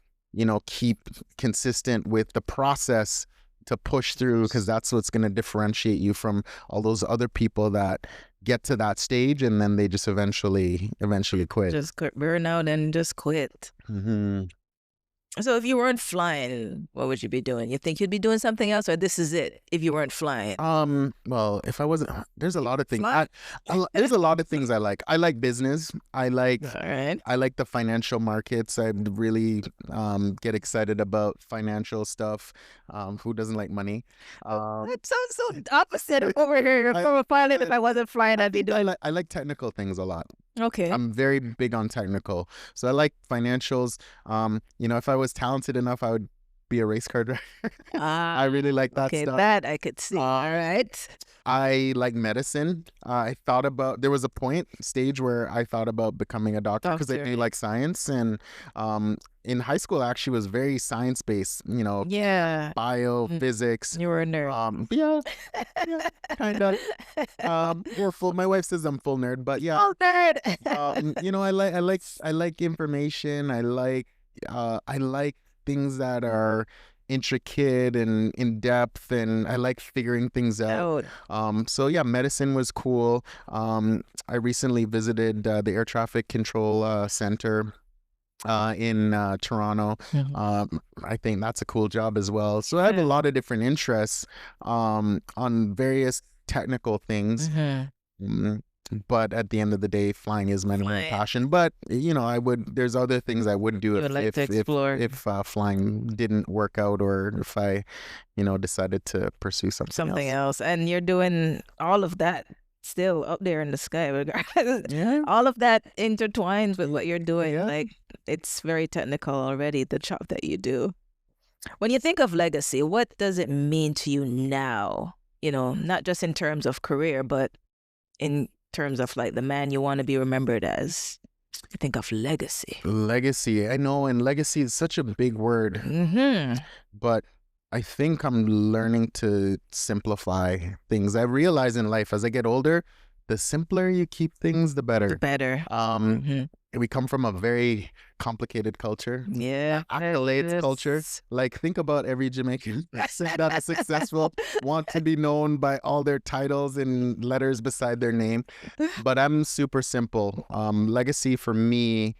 keep consistent with the process to push through, because that's what's going to differentiate you from all those other people that get to that stage and then they just eventually quit. Just burn out and just quit. So if you weren't flying, what would you be doing? You think you'd be doing something else, or this is it if you weren't flying? Well, if I wasn't, there's a lot of things. Fly. There's a lot of things I like. I like business. All right. I like the financial markets. I really get excited about financial stuff. Who doesn't like money? That sounds so opposite of over here. From a pilot, if I wasn't flying, I'd be doing. I like technical things a lot. Okay. I'm very big on technical. So I like financials. If I was talented enough, I would be a race car driver. I really like that okay, stuff. that I could see. All right. I like medicine. There was a stage where I thought about becoming a doctor because I do like science. And in high school, I actually was very science-based, Yeah. bio, physics. You were a nerd. Yeah, kind of. My wife says I'm full nerd, but yeah. Oh, nerd. I like information. I like things that are intricate and in depth, and I like figuring things out. So yeah, medicine was cool. I recently visited the air traffic control center in Toronto. I think that's a cool job as well. So I have a lot of different interests on various technical things. But at the end of the day, flying is my main passion. But there's other things I would do if flying didn't work out, or if I decided to pursue something else. And you're doing all of that still up there in the sky. All of that intertwines with what you're doing. Like, it's very technical already, the job that you do. When you think of legacy, what does it mean to you now? Not just in terms of career, but in terms of like the man you want to be remembered as. I think of legacy. Legacy, I know, and legacy is such a big word. But I think I'm learning to simplify things. I realize in life as I get older, the simpler you keep things, the better. The better. We come from a very complicated culture. Yeah. Accolades culture. Like, think about every Jamaican person that is successful, want to be known by all their titles and letters beside their name. But I'm super simple. Legacy for me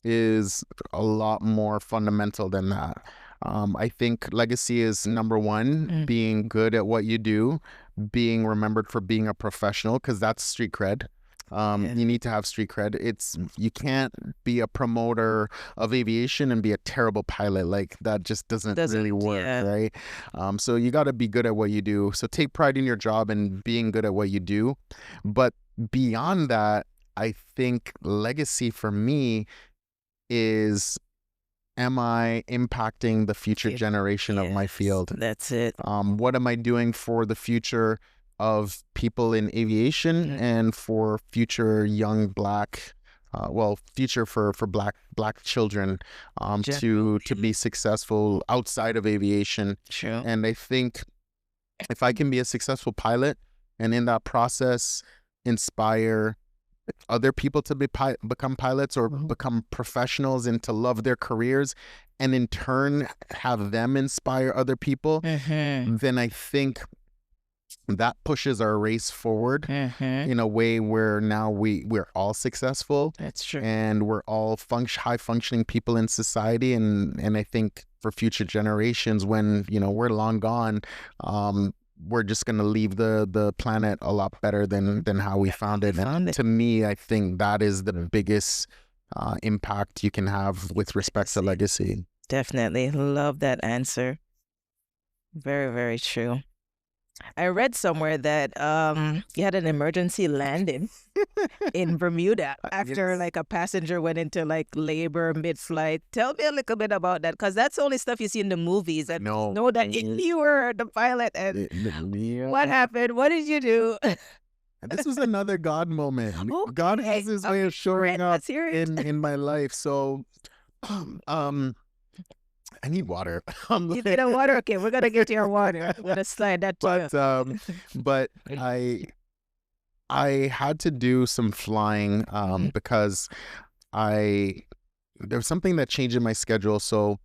is a lot more fundamental than that. I think legacy is number one, being good at what you do, being remembered for being a professional, because that's street cred. You need to have street cred. You can't be a promoter of aviation and be a terrible pilot. Like, that just doesn't really work, right? So you got to be good at what you do. So take pride in your job and being good at what you do. But beyond that, I think legacy for me is, am I impacting the future generation of my field? That's it. What am I doing for the future of people in aviation and for future young future for black children to be successful outside of aviation? True. And I think if I can be a successful pilot and in that process inspire other people to become pilots or become professionals and to love their careers, and in turn have them inspire other people, then I think that pushes our race forward in a way where now we're all successful. That's true. And we're all high functioning people in society. And I think for future generations, when we're long gone, we're just going to leave the planet a lot better than how we found it. And to me, I think that is the biggest impact you can have with respect to legacy. Definitely. Love that answer. Very, very true. I read somewhere that you had an emergency landing in Bermuda after like a passenger went into like labor mid-flight. Tell me a little bit about that, because that's only stuff you see in the movies. And know that you were the pilot. And what happened? What did you do? This was another God moment. God has his way of showing up in my life. So, I need water. You need a water? Okay, we're gonna get your water. I'm gonna slide that to you. But I had to do some flying because there was something that changed in my schedule. So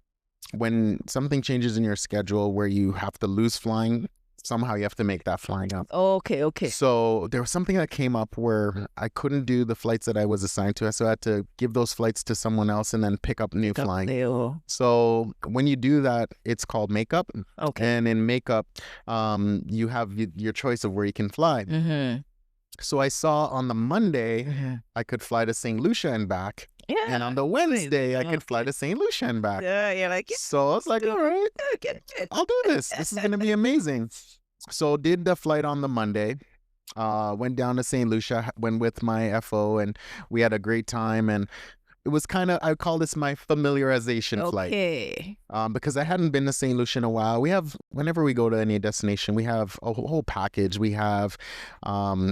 when something changes in your schedule where you have to lose flying, somehow you have to make that flying up. Okay. So there was something that came up where I couldn't do the flights that I was assigned to, so I had to give those flights to someone else and then pick up new flying. So when you do that, it's called makeup. Okay. And in makeup, you have your choice of where you can fly. Mm-hmm. So I saw on the Monday, I could fly to St. Lucia and back. Yeah. And on the Wednesday, I could fly to St. Lucia and back. Yeah, you're like, so I was like, all right, I'll do this. This is going to be amazing. So did the flight on the Monday, went down to St. Lucia, went with my FO, and we had a great time. And it was kind of, I call this my familiarization flight. Because I hadn't been to St. Lucia in a while. We have, whenever we go to any destination, we have a whole package. We have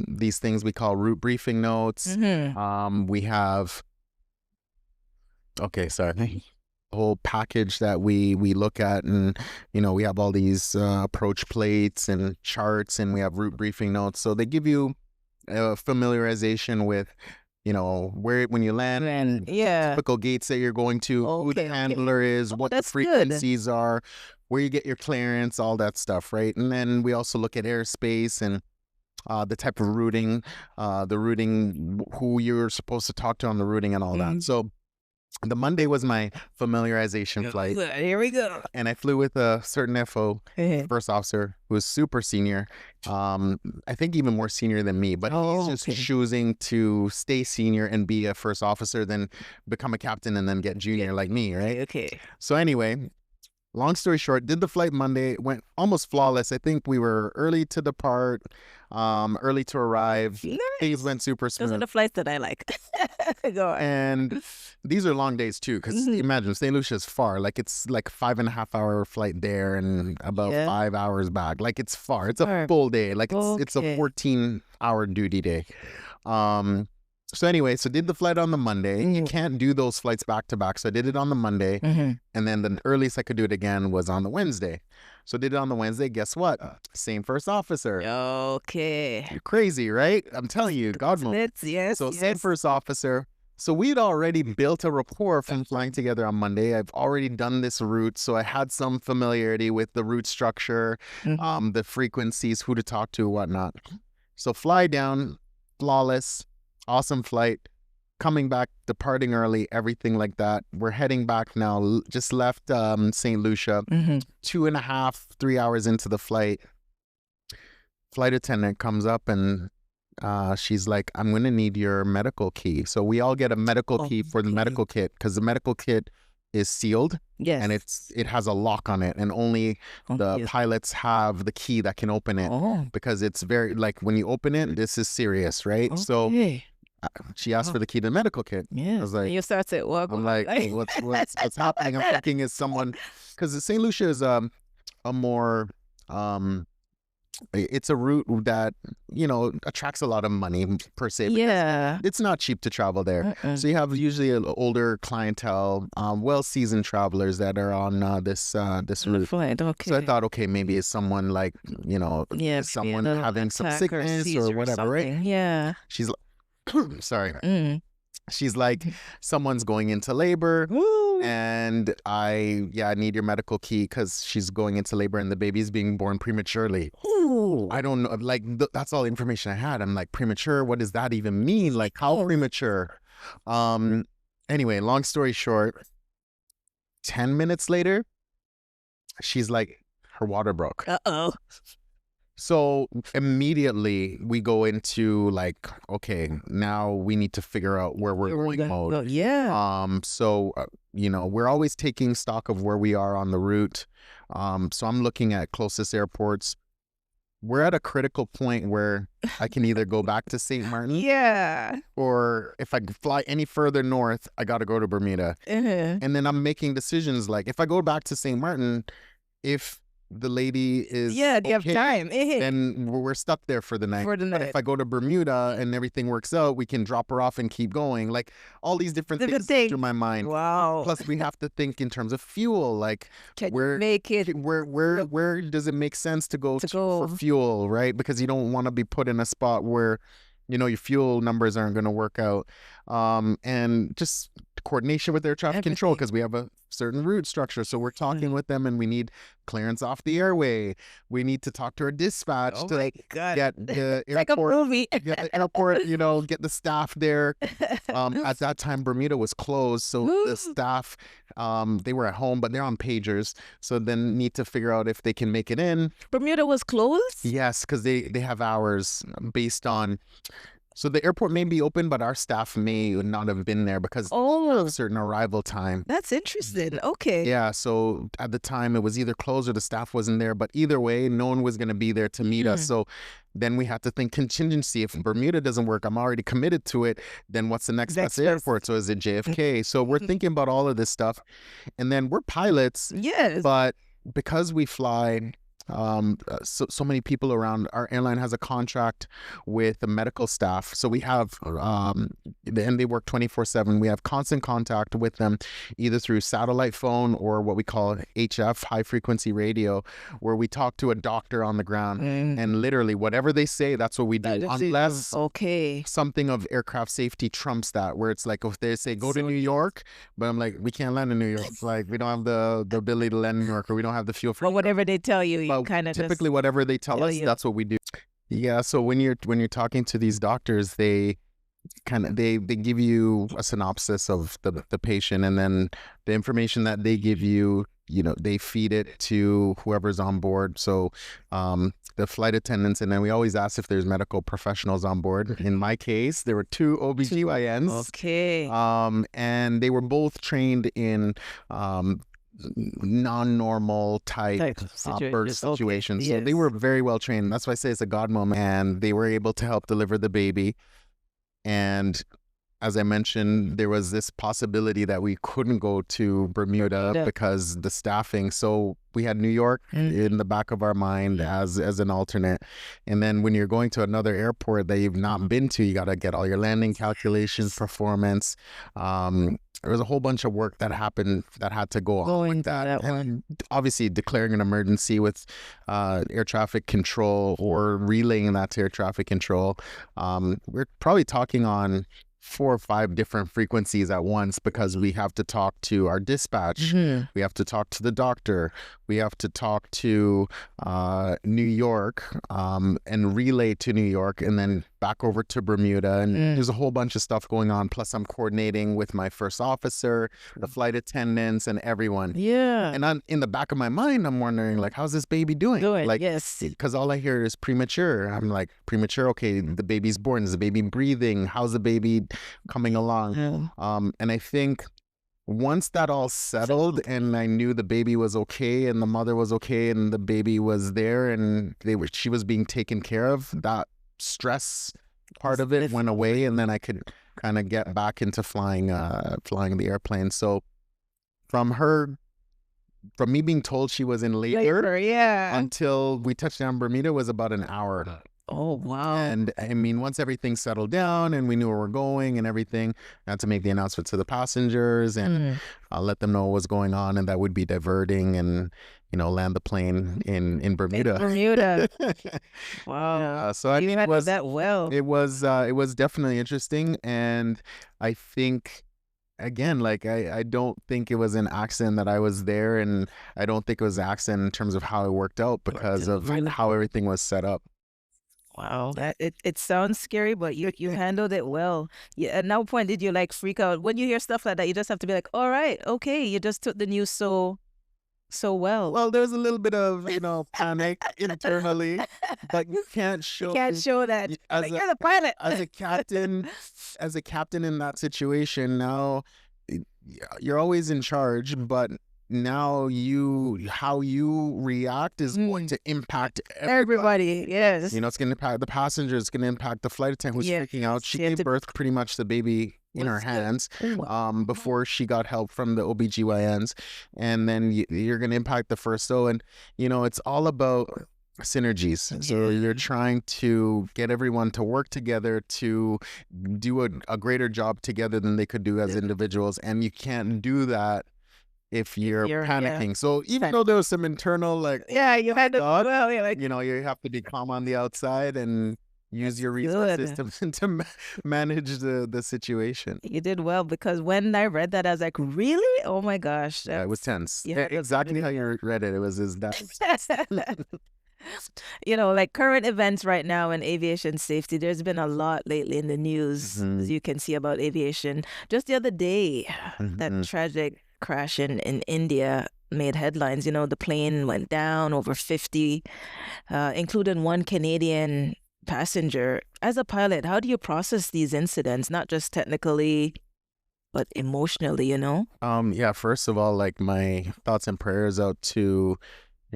these things we call route briefing notes. We have, a whole package that we look at, and we have all these approach plates and charts, and we have route briefing notes. So they give you a familiarization with where when you land, typical gates that you're going to, who the handler is, what the frequencies are, where you get your clearance, all that stuff, right? And then we also look at airspace and the type of routing, who you're supposed to talk to on the routing and all that. So the Monday was my familiarization flight. Here we go. And I flew with a certain FO, first officer, who was super senior. I think even more senior than me, but he's just choosing to stay senior and be a first officer than become a captain and then get junior like me, right? Okay. So anyway, long story short, did the flight Monday, went almost flawless. I think we were early to depart, early to arrive. Nice. Things went super smooth. Those are the flights that I like. Go on. And these are long days too, because imagine St. Lucia is far. Like it's like 5.5 hour flight there and about 5 hours back. Like it's far. It's a full day. Like it's a 14-hour duty day. So anyway, so did the flight on the Monday. You can't do those flights back to back. So I did it on the Monday. And then the earliest I could do it again was on the Wednesday. So did it on the Wednesday. Guess what? Same first officer. Okay. You're crazy, right? I'm telling you, God knows. Yes. Same first officer. So we'd already built a rapport from flying together on Monday. I've already done this route, so I had some familiarity with the route structure, the frequencies, who to talk to, whatnot. So fly down, flawless. Awesome flight, coming back, departing early, everything like that. We're heading back now, just left St. Lucia, 2.5, 3 hours into the flight. Flight attendant comes up and she's like, I'm going to need your medical key. So we all get a medical key for the medical kit, because the medical kit is sealed. Yes. And it has a lock on it, and only the pilots have the key that can open it, because it's very, like, when you open it, this is serious, right? So she asked for the key to the medical kit. Yeah. I was like, and you start it. I'm like, what's happening? I'm thinking is someone, because St. Lucia is a more it's a route that attracts a lot of money per se. Yeah, it's not cheap to travel there. So you have usually an older clientele, well-seasoned travelers that are on this route. Okay. So I thought, okay, maybe it's someone like someone having some sickness or whatever, right? Yeah. She's like, sorry. She's like, someone's going into labor. And I need your medical key because she's going into labor and the baby's being born prematurely. I don't know. Like, that's all the information I had. I'm like, premature? What does that even mean? Like, how premature? Anyway, long story short, 10 minutes later, she's like, her water broke. Uh-oh. So immediately we go into like, okay, now we need to figure out where we're going mode. So, we're always taking stock of where we are on the route. So I'm looking at closest airports. We're at a critical point where I can either go back to St. Martin. Or if I fly any further north, I got to go to Bermuda. And then I'm making decisions like, if I go back to St. Martin, if the lady is do you have time? Then we're stuck there for the night. But if I go to Bermuda and everything works out, we can drop her off and keep going. Like, all these different things through my mind. Wow. Plus, we have to think in terms of fuel. Like, where does it make sense to go for fuel, right? Because you don't want to be put in a spot where your fuel numbers aren't going to work out. And just coordination with air traffic control, because we have a certain route structure. So we're talking with them, and we need clearance off the airway. We need to talk to our dispatch to get the airport, like a movie. get the airport, get the staff there. At that time, Bermuda was closed, so the staff, they were at home, but they're on pagers. So then need to figure out if they can make it in. Bermuda was closed? Yes, because they have hours based on. So the airport may be open, but our staff may not have been there because of a certain arrival time. That's interesting. Okay. Yeah, so at the time it was either closed or the staff wasn't there, but either way, no one was going to be there to meet us. So then we had to think contingency. If Bermuda doesn't work, I'm already committed to it, then what's the next best airport? So is it JFK? So we're thinking about all of this stuff. And then we're pilots. Yes. But because we fly... so many people around, our airline has a contract with the medical staff, so we have and they work 24/7. We have constant contact with them, either through satellite phone or what we call HF, high frequency radio, where we talk to a doctor on the ground, and literally whatever they say, that's what we do, unless something of aircraft safety trumps that, where it's like if they say go to New York, but I'm like, we can't land in New York, like we don't have the ability to land in New York, or we don't have the fuel for whatever they tell you, kind of typically whatever they tell us, that's what we do. Yeah, so when you're talking to these doctors, they give you a synopsis of the patient, and then the information that they give you, they feed it to whoever's on board. So the flight attendants, and then we always ask if there's medical professionals on board. In my case, there were 2 OBGYNs. Okay. And they were both trained in non-normal type birth situations. So they were very well trained. That's why I say it's a God moment. And they were able to help deliver the baby. And as I mentioned, there was this possibility that we couldn't go to Bermuda because the staffing. So we had New York in the back of our mind as an alternate. And then when you're going to another airport that you've not been to, you got to get all your landing calculations, performance. There was a whole bunch of work that happened that had to go on with that. And obviously declaring an emergency with air traffic control or relaying that to air traffic control. We're probably talking on 4 or 5 different frequencies at once, because we have to talk to our dispatch, we have to talk to the doctor, we have to talk to New York, and relay to New York, and then back over to Bermuda. And there's a whole bunch of stuff going on. Plus I'm coordinating with my first officer, the flight attendants, and everyone. Yeah. And in the back of my mind, I'm wondering, like, how's this baby doing? Like, yes. Because all I hear is premature. I'm like, premature? Okay, the baby's born. Is the baby breathing? How's the baby coming along? And I think once that all settled and I knew the baby was okay and the mother was okay and the baby was there and she was being taken care of, that stress part of it went away, and then I could kind of get back into flying the airplane. So from me being told she was in labor until we touched down Bermuda was about an hour. Oh, wow. And I mean, once everything settled down and we knew where we're going and everything, I had to make the announcement to the passengers and let them know what was going on, and that would be diverting and, land the plane in Bermuda. Wow. So I think that well. It was definitely interesting. And I think, again, like I don't think it was an accident that I was there, and I don't think it was an accident in terms of how it worked out because of how everything was set up. Wow, it sounds scary, but you handled it well. Yeah, at no point did you freak out when you hear stuff like that. You just have to be like, all right, okay, you just took the news so well. Well, there's a little bit of panic internally, but you can't show that you're the pilot. As a captain in that situation. Now you're always in charge, but now how you react is going to impact everybody. Yes. It's going to impact the passengers. It's going to impact the flight attendant who's freaking out. She gave birth pretty much the baby in her hands before she got help from the OBGYNs. And then you're going to impact the first. And, it's all about synergies. So you're trying to get everyone to work together to do a greater job together than they could do as individuals. And you can't do that if you're panicking. So even though there was some internal you had to you have to be calm on the outside, and use your Good. resources to manage the situation. You did well, because when I read that, I was like, really? Oh my gosh. Yeah, it was tense. Yeah, Exactly how you read it. It was that. Like current events right now in aviation safety, there's been a lot lately in the news, as you can see, about aviation. Just the other day, that tragic crash in India made headlines. The plane went down, over 50, including one Canadian passenger. As a pilot, how do you process these incidents, not just technically, but emotionally, Yeah, first of all, like, my thoughts and prayers out to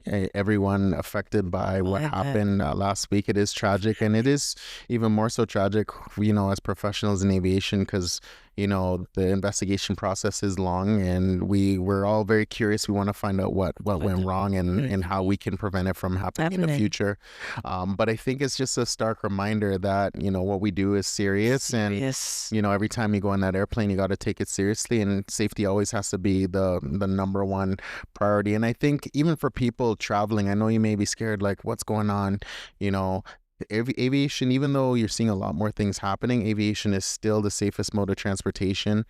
everyone affected by what happened last week. It is tragic, and it is even more so tragic, as professionals in aviation, because the investigation process is long, and we're all very curious. We want to find out what went wrong and how we can prevent it from happening in the future. But I think it's just a stark reminder that what we do is serious. And every time you go on that airplane, you got to take it seriously, and safety always has to be the number one priority. And I think even for people traveling, I know you may be scared, like, what's going on, aviation, even though you're seeing a lot more things happening, aviation is still the safest mode of transportation.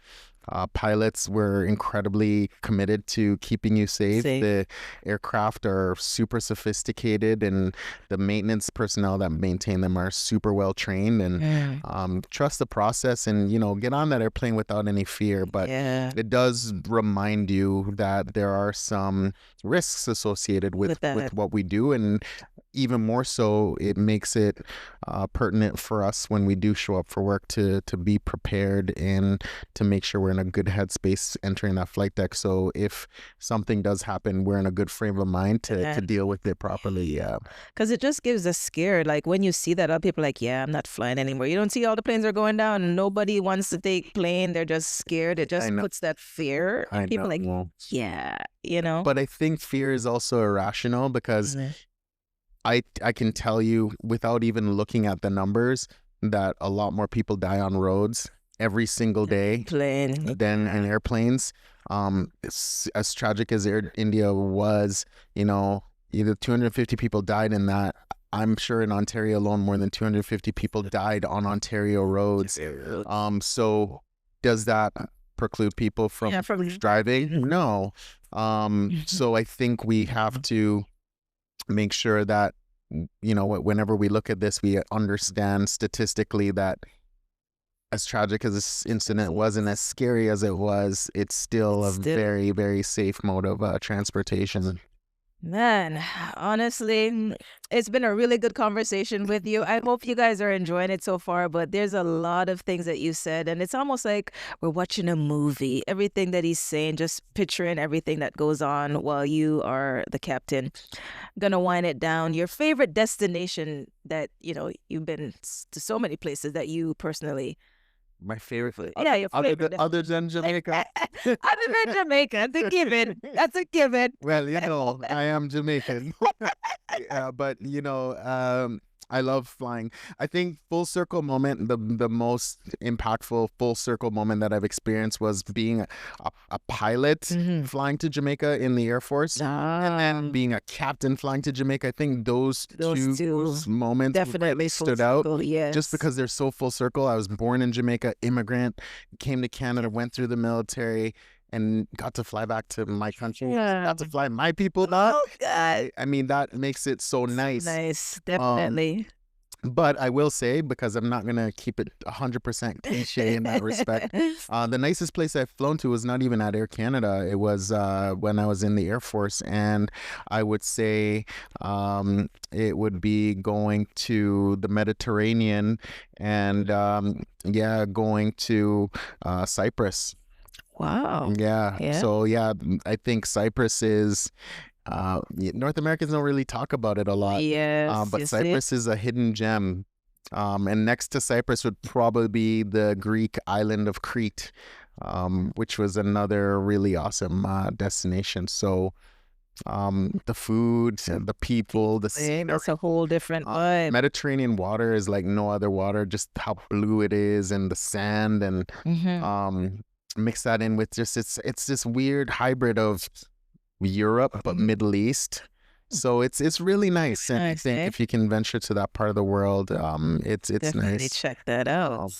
Pilots were incredibly committed to keeping you safe. The aircraft are super sophisticated, and the maintenance personnel that maintain them are super well trained. And trust the process, and get on that airplane without any fear. But it does remind you that there are some risks associated with what we do, and even more so, it makes it pertinent for us when we do show up for work to be prepared and to make sure we're in a good headspace entering that flight deck. So if something does happen, we're in a good frame of mind to deal with it properly. Yeah, because it just gives us scared. Like when you see that, other people are like, yeah, I'm not flying anymore. You don't see all the planes are going down and nobody wants to take plane. They're just scared. It just puts that fear. People like, yeah, But I think fear is also irrational, because I can tell you, without even looking at the numbers, that a lot more people die on roads every single day than in airplanes. It's as tragic as Air India was, either 250 people died in that. I'm sure in Ontario alone, more than 250 people died on Ontario roads. So does that preclude people from driving? No. So I think we have to make sure that whenever we look at this, we understand statistically that as tragic as this incident was and as scary as it was, it's still a very, very safe mode of transportation. Man, honestly, it's been a really good conversation with you. I hope you guys are enjoying it so far, but there's a lot of things that you said, and it's almost like we're watching a movie. Everything that he's saying, just picturing everything that goes on while you are the captain. I'm gonna wind it down. Your favorite destination that, you've been to so many places that you personally... My favorite. Yeah, your favorite. Other than Jamaica. Other than Jamaica, that's a given. That's a given. Well, I am Jamaican. But I love flying. I think full circle moment, the most impactful full circle moment that I've experienced was being a pilot flying to Jamaica in the Air Force, and then being a captain flying to Jamaica. I think those two moments definitely stood out. Yes. Just because they're so full circle. I was born in Jamaica, immigrant, came to Canada, went through the military, and got to fly back to my country. Got to fly my people. Oh, God. I mean, that makes it so nice. Nice, definitely. But I will say, because I'm not going to keep it 100% cliche in that respect, the nicest place I've flown to was not even at Air Canada. It was when I was in the Air Force. And I would say it would be going to the Mediterranean and, going to Cyprus. Wow. Yeah. So, I think Cyprus is... North Americans don't really talk about it a lot. Yes, but Cyprus is a hidden gem. And next to Cyprus would probably be the Greek island of Crete, which was another really awesome destination. So the food, the people, the scenery. That's a whole different vibe. Mediterranean water is like no other water, just how blue it is, and the sand, and mix that in with just it's this weird hybrid of Europe but Middle East. So it's really nice. And I think if you can venture to that part of the world, it's Definitely nice. check that out.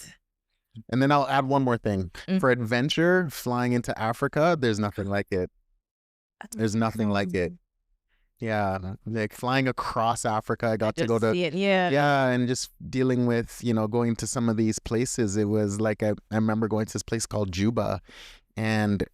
And then I'll add one more thing. For adventure, flying into Africa, there's nothing like it. There's nothing like it. Yeah, like flying across Africa, I got to go to, yeah, and just dealing with, going to some of these places. It was like, I remember going to this place called Juba, and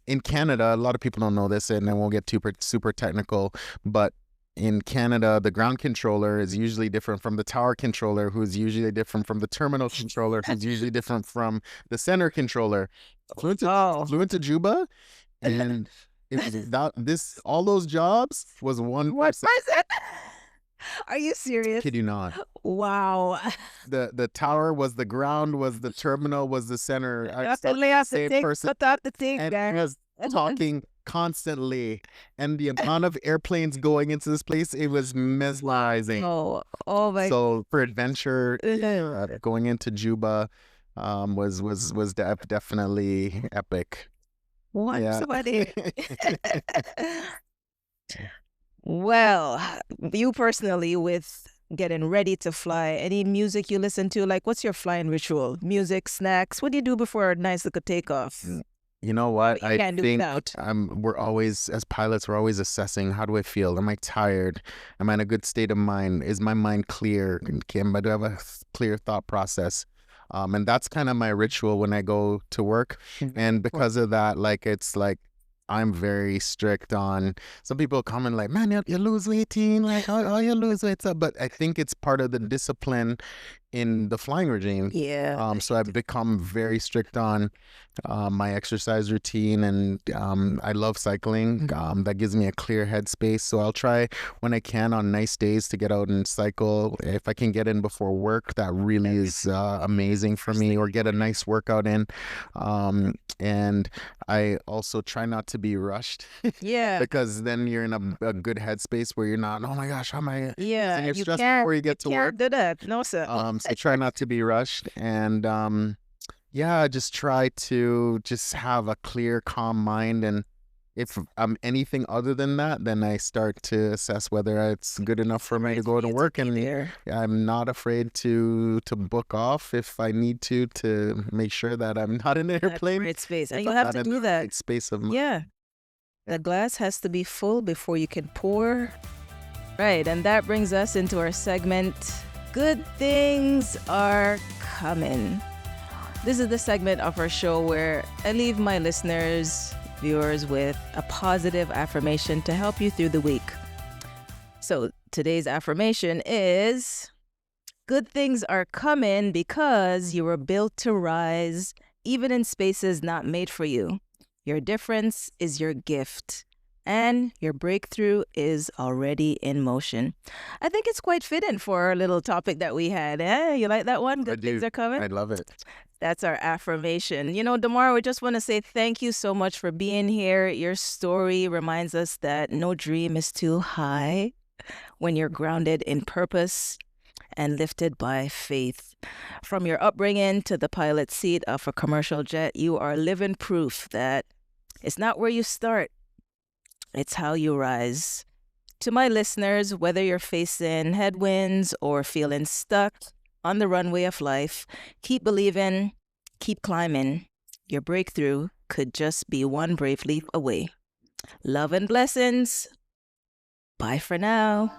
in Canada, a lot of people don't know this, and I won't get super technical, but in Canada, the ground controller is usually different from the tower controller, who's usually different from the terminal controller, who's usually different from the center controller. Flew into Juba, and all those jobs was one person. Are you serious? Kid you not. Wow. The tower was the ground, was the terminal, was the center. Same person. And I was talking constantly. And the amount of airplanes going into this place, it was mesmerizing. Oh my. So for adventure, going into Juba was definitely epic. What? Yeah. Somebody. Well, you personally, with getting ready to fly, any music you listen to? Like, what's your flying ritual? Music, snacks? What do you do before a nice little takeoff? You know what? I think we're always, as pilots, we're always assessing, how do I feel? Am I tired? Am I in a good state of mind? Is my mind clear? Do I have a clear thought process? And that's kind of my ritual when I go to work. And because of that, it's like, I'm very strict on, some people comment like, man, you lose weight, like, how you lose weight? But I think it's part of the discipline in the flying regime. Yeah. So I've become very strict on my exercise routine, and I love cycling. That gives me a clear headspace. So I'll try when I can on nice days to get out and cycle. If I can get in before work, that really is amazing for me, or get a nice workout in. And I also try not to be rushed. Yeah. Because then you're in a good headspace where you're not, oh my gosh, how am I? Yeah. And you're stressed before you get to work. Do that. No, sir. So try not to be rushed, and just try to just have a clear, calm mind. And if I'm anything other than that, then I start to assess whether it's good enough for me to go to work. And I'm not afraid to book off if I need to make sure that I'm not in an airplane. Great space, and you have to do that. Space of the glass has to be full before you can pour. Right, and that brings us into our segment, Good Things Are Coming. This is the segment of our show where I leave my listeners, viewers, with a positive affirmation to help you through the week. So today's affirmation is, good things are coming because you were built to rise, even in spaces not made for you. Your difference is your gift, and your breakthrough is already in motion. I think it's quite fitting for our little topic that we had. You like that one? Good things are coming? I love it. That's our affirmation. Damar, we just want to say thank you so much for being here. Your story reminds us that no dream is too high when you're grounded in purpose and lifted by faith. From your upbringing to the pilot seat of a commercial jet, you are living proof that it's not where you start, it's how you rise. To my listeners, whether you're facing headwinds or feeling stuck on the runway of life, keep believing, keep climbing. Your breakthrough could just be one brave leap away. Love and blessings. Bye for now.